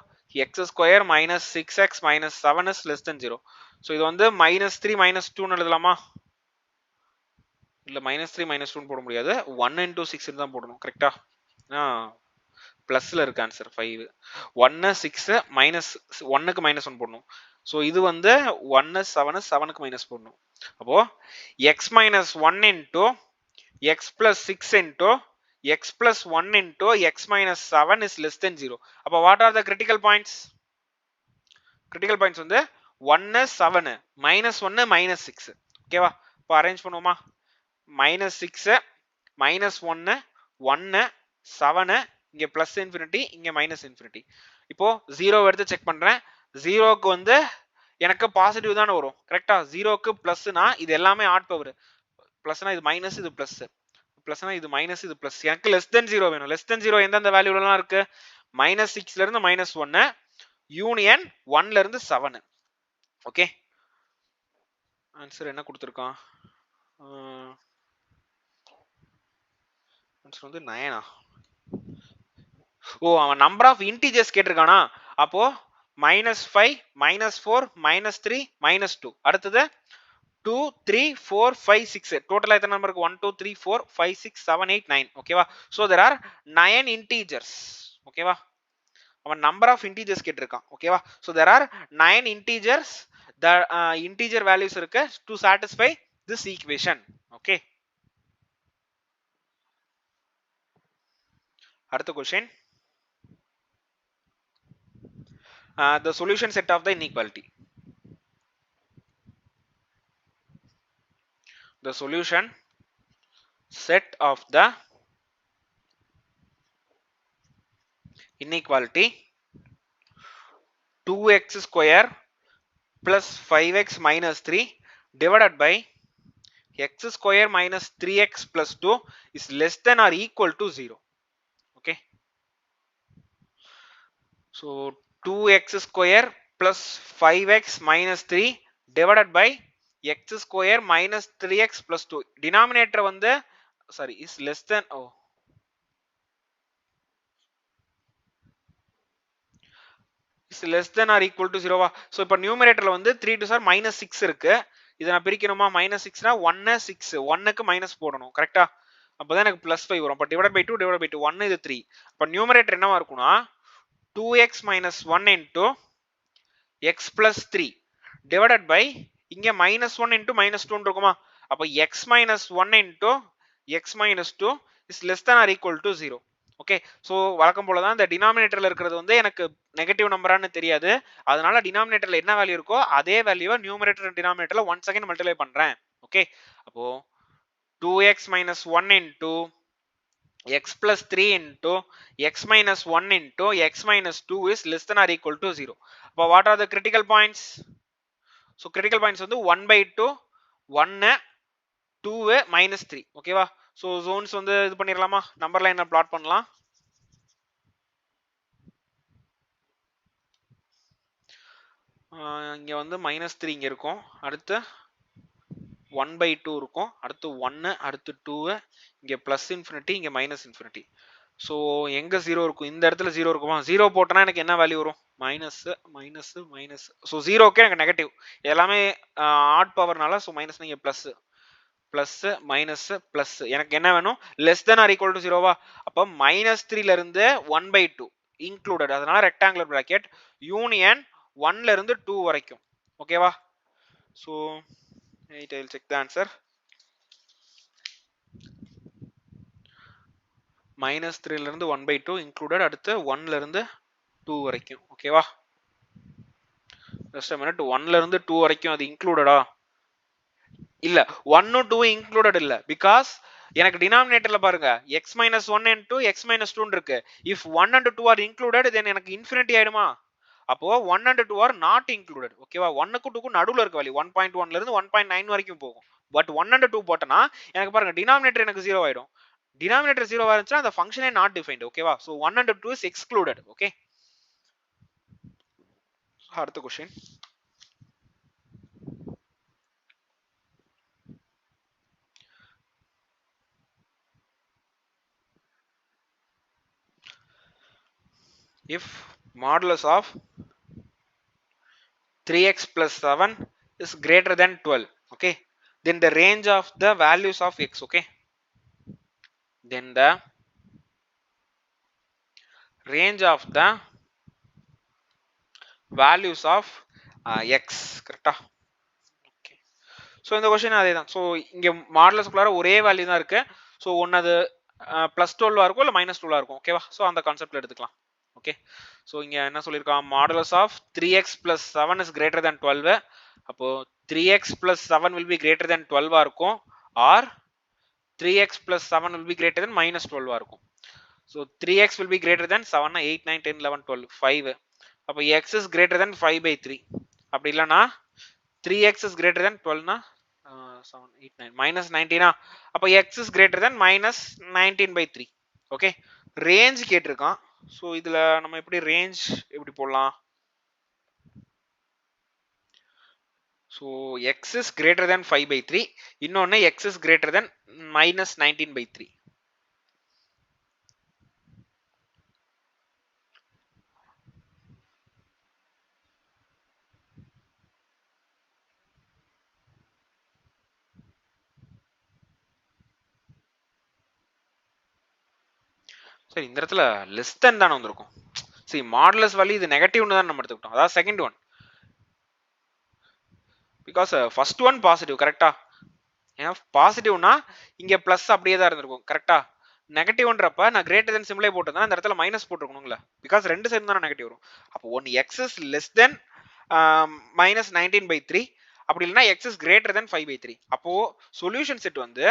x square minus 6x minus 7 is less than 0. so இது வந்து -3 -2 னு எழுதலாமா? இல்ல -3 -2 னு போட முடியாது, 1 into 6 னு தான் போடணும். கரெக்ட்டா? பிளஸ்ல இருக்கு ஆன்சர் 5. 1 6 மைனஸ் 1க்கு -1 போடணும். சோ இது வந்து 1 7 7க்கு மைனஸ் போடணும். அப்போ x minus 1 into x plus 6 into x plus 1 into x minus 7 is less than 0. அப்போ what are the critical points? critical points வந்து 1 7 minus 1 minus 6. ஓகேவா? இப்போ அரேஞ்ச் பண்ணுவோமா? -6 -1 1 7 இங்க பிளஸ் இன்ஃபினிட்டி, இங்க மைனஸ் இன்ஃபினிட்டி. இப்போ 0 எடுத்து செக் பண்றேன். 0க்கு வந்து எனக்கு பாசிட்டிவ் தான வரும். கரெக்ட்டா? 0க்கு பிளஸ்னா இது எல்லாமே ஆட் பவர். பிளஸ்னா இது மைனஸ், இது பிளஸ். பிளஸ்னா இது மைனஸ், இது பிளஸ். எனக்கு லெஸ் தென் 0 வேணும். லெஸ் தென் 0 எந்தெந்த வேல்யூலலாம் இருக்கு? -6 ல இருந்து -1 யூனியன் 1 ல இருந்து 7. ஓகே, ஆன்சர் என்ன கொடுத்திருக்கான்? ஆன்சர் வந்து 9. ஓ, அவன் நம்பர் ஆஃப் இன்டிஜர்ஸ் கேட்டிருக்கானா? அப்போ -5 -4 -3 -2. அடுத்தது 2 3 4 5 6. டோட்டலா எத்தனை நம்பர் இருக்கு? 1 2 3 4 5 6 7 8 9. ஓகேவா? So there are 9 integers. ஓகேவா? அவன் நம்பர் ஆஃப் இன்டிஜர்ஸ் கேட்டிருக்கான். ஓகேவா? So there are 9 integers. the integer values இருக்கு to satisfy this equation. Okay, அடுத்த question. The solution set of the inequality. The solution set of the inequality 2x square plus 5x minus 3 divided by x square minus 3x plus 2 is less than or equal to 0. okay, so 2x square plus 5x minus 3 divided by x square minus 3x plus 2. denominator வந்து sorry is less than is less than or equal to 0. so இப்போ நியூமரேட்டர்ல வந்து 3 to 7 -6 இருக்கு. இத நான் பிரிக்கணுமா? -6 னா 1 6 1க்கு minus போடணும். கரெக்ட்டா? அப்பதான் எனக்கு +5 வரும். அப்ப டிவைட் பை 2 டிவைட் பை 2 1 இது 3. அப்ப நியூமரேட்டர் என்னவா இருக்கும்னா 2x minus 1 into x plus 3 divided by இங்க -1 into -2 இருக்குமா? அப்ப x minus 1 into x minus 2 is less than or equal to 0. Okay. So வழக்கம் போல தான் இந்த டினாமினேட்டர்ல இருக்கிறது வந்து எனக்கு நெகட்டிவ் நம்பரான்னு தெரியாது. அதனால டினாமினேட்டர்ல என்ன வேல்யூ இருக்கோ அதே வேல்யூவை நியூமரேட்டர் அண்ட் டினாமினேட்டர்ல 1 செகண்ட் மல்டிப்ளை பண்றேன். ஓகே. அப்போ 2x minus 1 into x plus 3 into x minus 1 into x minus 2 is less than or equal to 0. அப்போ what are the critical points? So critical points வந்து 1 by 2, 1, 2, minus 3. ஓகேவா? So zones வந்து இது பண்ணிடலாமா? Number லைனை plot பண்ணலாம். இங்க வந்து -3 இங்க இருக்கும். அடுத்து 1 by 2 இருக்கும். அடுத்து 1, அடுத்து 2, இங்க பிளஸ் இன்ஃபினிட்டி, இங்க மைனஸ் இன்ஃபினிட்டி. ஸோ எங்க 0 இருக்கும்? இந்த இடத்துல 0 இருக்குமா? 0 போட்டனா எனக்கு என்ன வேல்யூ வரும்? Minus minus minus. ஸோ 0க்கு எனக்கு நெகட்டிவ். எல்லாமே ஆட் பவர்னால ஸோ மைனஸ் இங்க பிளஸ் பிளஸ் மைனஸ் பிளஸ். எனக்கு என்ன வேணும்? Less than or equal to 0வா? அப்ப -3ல இருந்து 1 by 2 இன்க்ளூடட். அதனால ரெக்டாங்குலர் பிராக்கெட் யூனியன் 1ல இருந்து 2 வரைக்கும். ஓகேவா? So wait, I will check the answer. -3ல இருந்து 1 by 2 இன்க்ளூடட். அடுத்து 1ல இருந்து 2 வரைக்கும். ஓகேவா? Just a minute. 1ல இருந்து 2 வரைக்கும் அது இன்க்ளூடடா? இல்ல 1 2 இன்க்ளூடட் இல்ல. பிகாஸ் எனக்கு டினாமினேட்டர்ல பாருங்க x minus 1 into x minus 2 இருக்கு. if 1 and 2 are included then எனக்கு இன்ஃபினிட்டி ஆயிடுமா? அப்போ 1 and 2 are not included. ஓகேவா? 1க்கு 2க்கு நடுவுல இருக்க வேல்யூ 1.1ல இருந்து 1.9 வரைக்கும் போகும். பட் 1 and 2 போட்டனா எனக்கு பாருங்க டினாமினேட்டர் எனக்கு 0 ஆயிடும். டினாமினேட்டர் 0 ஆயிருச்சுனா அந்த ஃபங்க்ஷனே not defined. ஓகேவா? So 1 and 2 is excluded. Okay. அடுத்த question. If modulus of 3x plus 7 is greater than 12, okay, then the range of the values of x, okay, then the range of the values of x, correct? Okay. So இந்த question அதே தான். So இங்க மாடுலஸ்க்குள்ளார ஒரே value தான் இருக்கு. So ஒன்னு அது +12 இருக்கும் இல்ல -12 இருக்கும். ஓகேவா? ஸோ அந்த கான்செப்ட்ல எடுத்துக்கலாம். ஓகே. ஸோ இங்க என்ன சொல்லியிருக்கான்? Modulus of 3x plus 7 is greater than 12. அப்போ 3x plus 7 will be greater than 12 இருக்கும். or 3x plus 7 will be greater than -12 இருக்கும். So 3x will be greater than 7, 8, 9, 10, 11, 12, 5. அப்போ x is greater than 5 by 3. அப்படி இல்லனா 3x is greater than 12 னா 7, 8, 9 -19 அப்போ x is greater than -19 by 3. Okay. Range கேட்டிருக்கான். So இதுல நம்ம எப்படி ரேஞ்ச் எப்படி போடலாம்? So x is greater than 5 by 3. இன்னொன்னு x is greater than -19 by 3. சரி, இந்த இடத்துல லெஸ் தென் தானே வந்திருக்கும். சரி, மாடுலஸ் வேல்யூ இது நெகட்டிவ்னு தான் நம்ம எடுத்துக்கிட்டோம். அதாவது second one. Because first one positive, கரெக்டா? ஏன்னா பாசிட்டிவ்னா இங்க பிளஸ் அப்படியே தான் இருந்திருக்கும், கரெக்டா? நெகட்டிவ்ன்றப்ப நான் கிரேட்டர் தென் சிம்பிளே போட்டிருந்தேன், இந்த இடத்துல மைனஸ் போட்டுருக்கணும்ல. பிகாஸ் ரெண்டு சைடு தானே நெகட்டிவ் வரும். அப்போ one X is less then -19 by 3, அப்படி இல்லைன்னா X is greater then 5 by 3. அப்போ சொல்யூஷன் செட் வந்து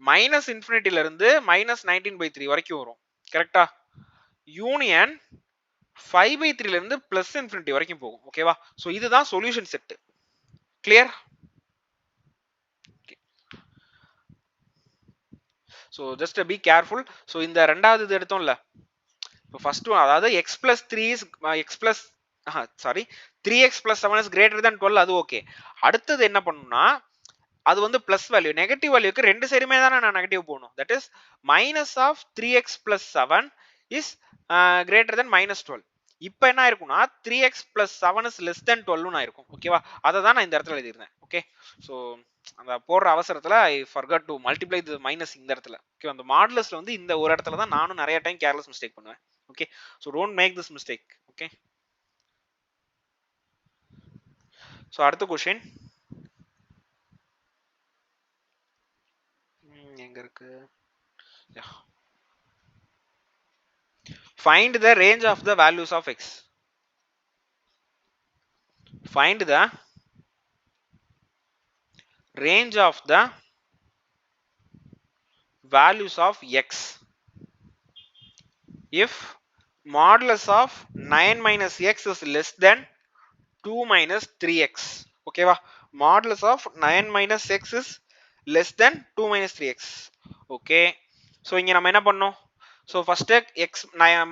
-∞ இருந்து -19 by 3 வரைக்கும் வரும், கரெக்டா? யூனியன் 5 by 3ல இருந்து +∞ வரைக்கும் போகும். ஓகேவா? சோ இதுதான் solution set. Clear? So just be careful. So இந்த ரெண்டாவது இது எடுத்தோம்ல, இப்போ ஃபர்ஸ்ட் ஒன் அதாவது x plus 3 is x plus sorry 3x plus 7 is greater than 12, அது ஓகே. அடுத்தது என்ன பண்ணணும்னா அது வந்து பிளஸ் வேல்யூ, நெகட்டிவ் வேல்யூக்கு ரெண்டு சைடுமே தானே நான் நெகட்டிவ் போடணும். That is minus of 3x plus 7 is greater than -12. இப்போ என்ன ஆயிருக்கும்னா 3x plus 7 is less than 12 ஆயிருக்கும். ஓகேவா? அதை தான் நான் இந்த இடத்துல எழுதியிருந்தேன். ஓகே. ஸோ அந்த போடுற அவசரத்துல I forgot to multiply the minus இந்த இடத்துல. ஓகே. அந்த மாடுலஸ்ல வந்து இந்த ஒரு இடத்துல தான் நானும் நிறைய டைம் கேர்லெஸ் மிஸ்டேக் பண்ணுவேன். Okay. So don't make this mistake. Okay. So அடுத்த கொஸ்டின் எங்க இருக்கு? find the range of the values of x. Find the range of the values of x if modulus of 9 minus x is less than 2 minus 3x. ஓகேவா, modulus of 9 minus x is less than 2 minus 3x. Okay, so இங்க நம்ம என்ன பண்ணோம்? ஸோ first X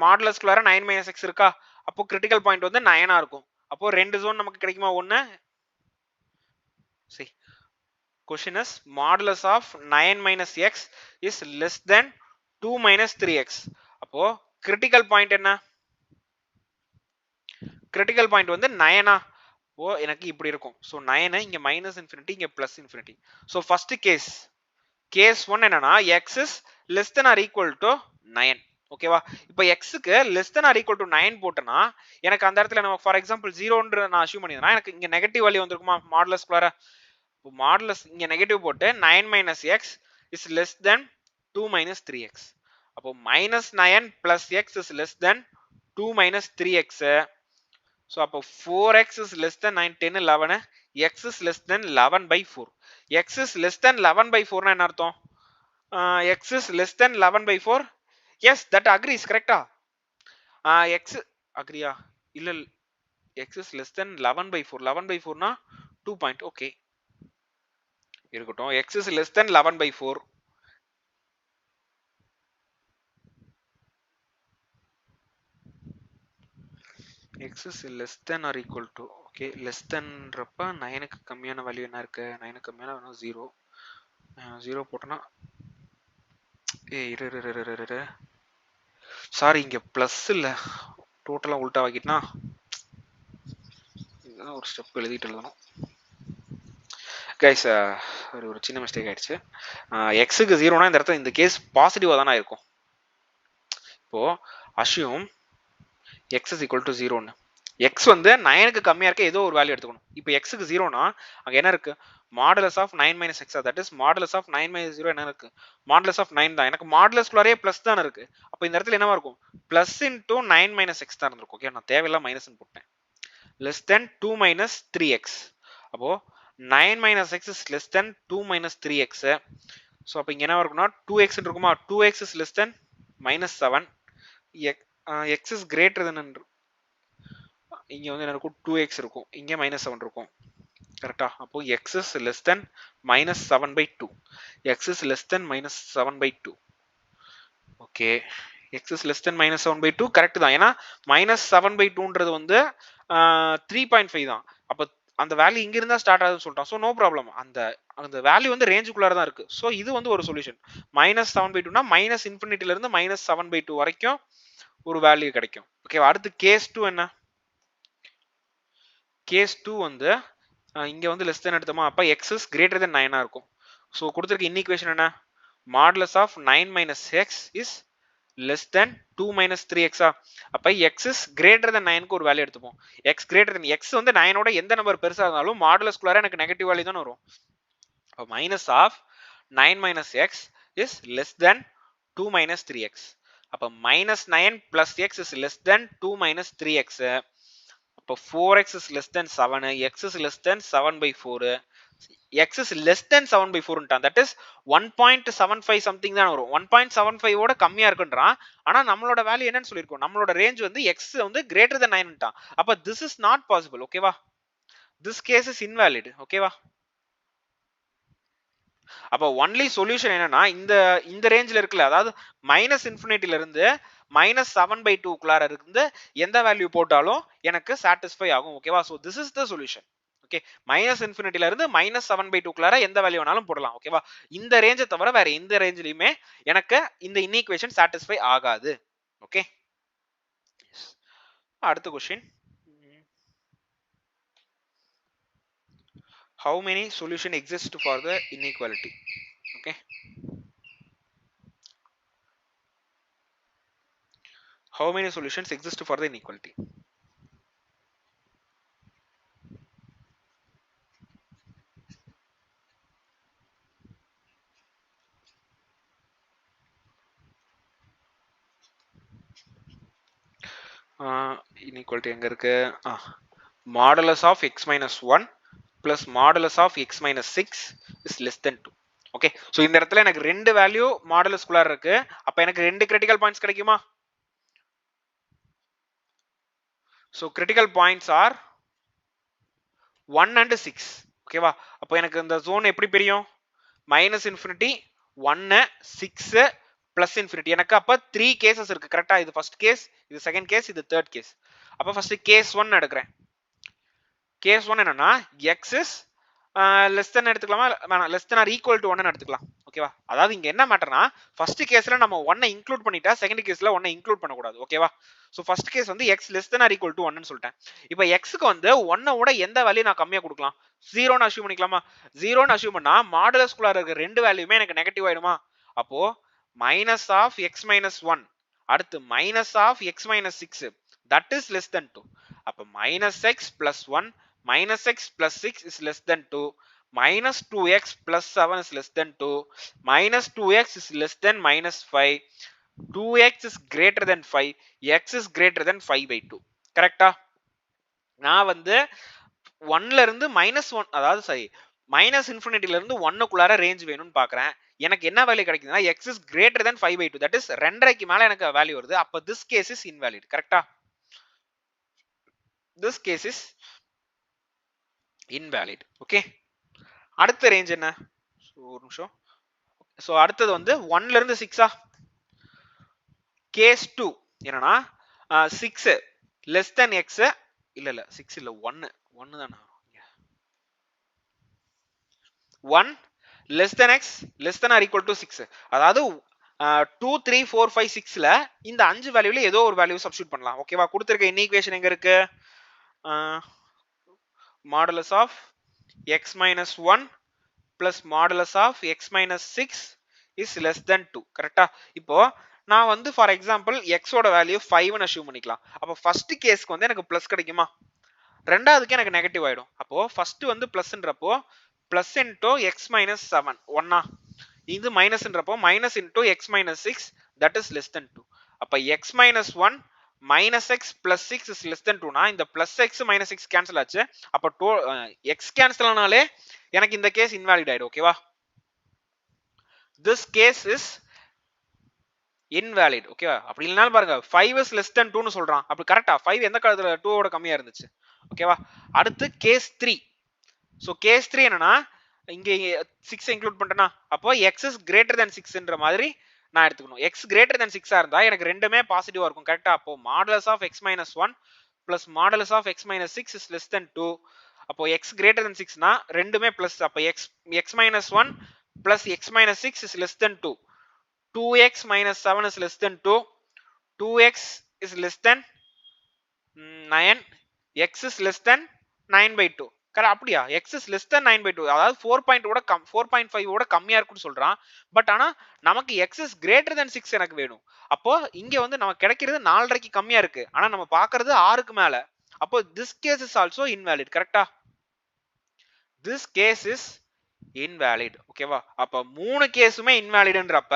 மாடுலஸ்குள்ளார 9 minus X இருக்கா, அப்போ critical point வந்து 9 இருக்கும். அப்போ ரெண்டு ஜோன் நமக்கு கிடைக்குமா? ஒன்று see question is modulus of 9 minus x is less than 2 minus 3x. அப்போ கிரிட்டிக்கல் பாயிண்ட் என்ன? கிரிட்டிக்கல் பாயிண்ட் வந்து 9. ஓ எனக்கு இப்படி இருக்கும். ஸோ 9 இங்க மைனஸ் இன்ஃபினிட்டி, இங்க plus infinity. So first case 1 என்னன்னா x is less than or equal to 9. ஓகேவா, இப்போ எக்ஸுக்கு less than or equal to 9 போட்டனா எனக்கு அந்த இடத்துல நம்ம ஃபார் எக்ஸாம்பிள் 0ன்ற நான் அஸ்யூம் பண்ணினா எனக்கு இங்க நெகட்டிவ் வேல்யூ வந்திருக்குமா மாடுலஸ்குள்ளார. இப்போ மாடுலஸ் இங்க நெகட்டிவ் போட்டு 9 minus x is less than 2 minus 3x. அப்போ minus 9 plus x is less than 2 minus 3x. so அப்போ 4x is less than 9 10 11 x is less than 11 by 4. x is less than 11 by 4 னா என்ன அர்த்தம்? x is less than 11 by 4. yes that agrees correct ah. x agreeயா இல்ல x is less than 11 by 4. 11 by 4 னா 2 point. okay இருக்கட்டும். x is less than 11 by 4. x is less than or equal to okay less than ரப்ப 9 க்கு கம்மியான value என்ன இருக்கு? 9 க்கு கம்மியான வேல்யூ 0. 0 போட்டனா இரு சாரி இங்க பிளஸ் இல்ல, டோட்டலா உல்டா ஆக்கிட்டனா இதுதான் ஒரு ஸ்டெப் எழுதணும் கைஸ். ஒரு சின்ன மிஸ்டேக் ஆயிடுச்சு. எக்ஸுக்கு 0னா இந்த இடத்துல இந்த கேஸ் பாசிட்டிவா தானே இருக்கும். இப்போ assume x is equal to 0ன்னு x வந்து 9க்கு கம்மியா இருக்க ஏதோ ஒரு வேல்யூ எடுத்துக்கணும். இப்போ xக்கு 0னா அங்க என்ன இருக்கு? Modulus of 9 minus x, that is modulus of 9 minus 0 என்ன இருக்கு? மாடுலஸ் ஆஃப் 9 தான். எனக்கு மாடுலஸ்குள்ளாரே பிளஸ் தான் இருக்கு. அப்போ இந்த இடத்துல என்னவா இருக்கும்? பிளஸ் இன்டூ 9 minus x தான் இருந்திருக்கும். ஓகே, நான் தேவையில்ல மைனஸ் போட்டேன். less than 2 minus 3x. அப்போ 9 minus x is less than 2 minus 3x. So அப்போ இங்க என்ன இருக்கும்னா 2x இருக்குமா? 2x is less than minus 7. x is greater than இங்க வந்து என்ன இருக்கும்? 2x இருக்கும், இங்க -7 இருக்கும். கரெக்ட்டா? அப்போ x is less than -7 by 2. x is less than -7 by 2. Okay, x is less than -7 by 2 correct தான். ஏன்னா -7 by 2ன்றது வந்து 3.5 தான். அப்ப அந்த வேல்யூ இங்க இருந்தா ஸ்டார்ட் ஆகுதுன்னு சொல்லிட்டோம். So no problem. அந்த வேல்யூ வந்து ரேஞ்சுக்குள்ளார தான் இருக்கு. சோ இது வந்து ஒரு சொல்யூஷன். -7 by 2னா மைனஸ் இன்ஃபினிட்டில இருந்து -7 by 2 வரைக்கும் ஒரு வேல்யூ கிடைக்கும். ஓகே, அடுத்து கேஸ் 2 என்ன? கேஸ் 2 வந்து இங்க வந்து லெஸ் தென் எடுத்தோமா, அப்ப x is greater than 9 இருக்கும். சோ கொடுத்திருக்க இன்ஈக்குவேஷன் என்ன? Modulus of 9 minus x is less than 2 minus 3x. அப்ப x is greater than 9க்கு ஒரு வேல்யூ எடுத்துப்போம். x greater than x வந்து 9 ஓட எந்த நம்பர் பெருசா இருந்தாலும் மாடுலஸ்குள்ளார எனக்கு நெகட்டிவ் வேல்யூ தான் வரும். அப்ப minus of 9 minus x is less than 2 minus 3x. அப்ப -9 plus x is less than 2 minus 3x. அப்ப 4x is less than 7, x is less than 7 by 4. x is less than 7 by 4 ன்ட்டான். that is 1.75 something தான் வரும். 1.75 ஓட கம்மியா இருக்குன்றான். ஆனா நம்மளோட value என்னன்னு சொல்லிருக்கோம்? நம்மளோட ரேஞ்ச் வந்து x வந்து greater than 9 ன்ட்டான். அப்ப this is not possible. ஓகேவா? this case is invalid. ஓகேவா? அப்ப ஒன்லி சொல்யூஷன் என்னன்னா இந்த ரேஞ்சில இருக்குல்ல, அதாவது மைனஸ் இன்ஃபினிட்டில இருந்து -7 by 2 குள்ளார இருந்து எந்த வேல்யூ போட்டாலும் எனக்கு சாட்டிஸ்ஃபை ஆகும். ஓகேவா? So this is the solution. Okay, minus இன்ஃபினிட்டில இருந்து -7 by 2 குள்ளார எந்த வேல்யூ வேணாலும் போடலாம். ஓகேவா? இந்த ரேஞ்சை தவிர வேற எந்த ரேஞ்சிலயுமே எனக்கு இந்த இன்ஈக்குவேஷன் சாட்டிஸ்ஃபை ஆகாது. ஓகே, அடுத்த question. How many solution exist for the inequality? Okay, how many solutions exist for the inequality? Inequality எங்க இருக்கு? Modulus of x minus 1 plus modulus of x minus 6 is less than 2. Okay, so இந்த இடத்துல எனக்கு ரெண்டு value மாடுலஸ்குள்ளார இருக்கு. அப்ப எனக்கு ரெண்டு கிரிட்டிக்கல் பாயிண்ட்ஸ் கிடைக்குமா? So critical points are 1 and 6. ஓகேவா? அப்ப எனக்கு இந்த ஜோன் எப்படி பிரியும்? Minus infinity 1 6 plus infinity. எனக்கு அப்ப 3 கேசஸ் இருக்கு. கரெக்டா? இது ஃபர்ஸ்ட் கேஸ், இது செகண்ட் கேஸ், இது தேர்ட் கேஸ். அப்ப ஃபர்ஸ்ட் கேஸ் 1 எடுக்கிறேன். கேஸ் 1 என்னன்னா x is less than எடுத்துக்கலாமா, வேணாம், less than or equal to 1 எடுத்துக்கலாம். ஓகேவா? அதாவது இங்க என்ன மேட்டர்னா ஃபர்ஸ்ட் கேஸ்ல நம்ம 1 இன்க்ளூட் பண்ணிட்டா செகண்ட் கேஸ்ல 1 இன்க்ளூட் பண்ண கூடாது. ஓகேவா? சோ ஃபர்ஸ்ட் கேஸ் வந்து x less than or equal to 1 ன்னு சொல்லிட்டேன். இப்போ x க்கு வந்து 1 ஓட எந்த வேல்யூ நான் கம்மியா கொடுக்கலாம்? 0 ன்னு அஸ்யூம் பண்ணிக்கலாமா? 0 ன்னு அஸ்யூம் பண்ணா மாடுலஸ்குள்ள இருக்க ரெண்டு வேல்யூமே எனக்கு நெகட்டிவ் ஆயிடுமா? அப்போ மைனஸ் ஆஃப் x minus 1 அடுத்து minus of x minus 6 that is less than 2. அப்ப minus x plus 1 minus x plus 6 is less than 2, minus 2x plus 7 is less than 2, minus 2x is less than minus 5, 2x is greater than 5, x is greater than 5 by 2. கரெக்டா? நான் வந்து 1ல இருந்து minus 1, அதாவது சரி minus இன்ஃபினிட்டில இருந்து 1 குள்ளார range வேணும்னு பார்க்கறேன். எனக்கு என்ன வேல்யூ கிடைக்குதுன்னா x is greater than 5 by 2, that is 2.5க்கு மேல எனக்கு வேல்யூ வருது. அப்ப this case is invalid. கரெக்டா? this case is invalid. Okay, அடுத்த ரேஞ்ச் என்ன? ஒரு நிமிஷம். சோ அடுத்தது வந்து 1ல இருந்து 6 கேஸ் 2 என்னன்னா 6 less than x, இல்ல 6 இல்ல 1 தானா? 1 less than x less than or equal to 6. அதாவது 2 3 4 5 6ல இந்த 5 வேல்யூல ஏதோ ஒரு வேல்யூ சப்ஸ்டிட்யூட் பண்ணலாம். ஓகேவா? கொடுத்திருக்க இன்ஈக்குவேஷன் எங்க இருக்கு? Modulus of x minus 1 plus modulus of x minus 6 is less than 2. கரெக்டா? இப்போ நான் வந்து ஃபார் எக்ஸாம்பிள் x ஓட வேல்யூ 5 ன்னு அஸ்யூம் பண்ணிக்கலாம். அப்ப ஃபர்ஸ்ட் கேஸ்க்கு வந்து எனக்கு பிளஸ் கிடைக்குமா? ரெண்டாவதுக்கு எனக்கு நெகட்டிவ் ஆயிடும். அப்போ ஃபர்ஸ்ட் வந்து பிளஸ்ன்றப்போ பிளஸ் இன்டூ x minus 7 1 இது மைனஸ்ன்றப்போ minus into x minus 6 that is less than 2. அப்ப x minus 1 minus x plus 6 is less than 2 னா இந்த plus x minus 6 கேன்சல் ஆச்சு. அப்ப x கேன்சல் ஆனாலே எனக்கு இந்த கேஸ் இன்வாலிட் ஆயிடும். ஓகேவா? this case is invalid. ஓகேவா? அப்படி இல்லனாலும் பாருங்க 5 is less than 2 னு சொல்றான். அப்ப கரெக்ட்டா 5 எந்த காலத்துல 2 ஓட கம்மியா இருந்துச்சு. ஓகேவா? அடுத்து கேஸ் 3. சோ கேஸ் 3 என்னன்னா இங்க 6 இன்க்ளூட் பண்ணிட்டேனா அப்போ x is greater than 6ன்ற மாதிரி நான் எடுத்துக்கணும். x greater than 6 ஆ இருந்தா எனக்கு ரெண்டுமே பாசிட்டிவா இருக்கும். கரெக்ட்டா? அப்போ modulus of x minus 1 plus modulus of x minus 6 is less than 2. அப்போ x greater than 6 னா ரெண்டுமே பிளஸ். அப்ப x minus 1 plus x minus 6 is less than 2. 2x minus 7 is less than 2. 2x is less than 9. x is less than 9 by 2. Correct? அப்படியா? x is less than 9 by 2, அதாவது 4.5 ஓட கம்மியா இருக்குன்னு சொல்றான். But ஆனா நமக்கு x is greater than 6 எனக்கு வேணும். அப்போ இங்க வந்து நமக்கு கிடைக்கிறது 4.5க்கு கம்மியா இருக்கு. ஆனா நம்ம பார்க்கிறது 6க்கு மேல. அப்போ this case is also invalid. கரெக்ட்டா? this case is invalid. ஓகேவா? அப்ப மூணு கேஸுமே இன்வாலிட்ன்றப்ப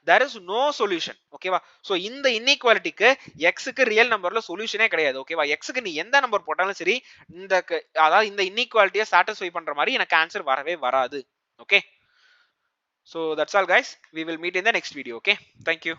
there is no solution. ஓகேவா? சோ இந்த இன்இக்வாலிட்டிக்கு x க்கு ரியல் நம்பர்ல சொல்யூஷனே கிடையாது. ஓகேவா? x க்கு நீ எந்த நம்பர் போட்டாலும் சரி அதாவது இந்த இன்இக்வாலிட்டியை சாட்டிஸ்ஃபை பண்ற மாதிரி எனக்கு ஆன்சர் வரவே வராது. Okay, so that's all guys, we will meet in the next video. Okay, thank you.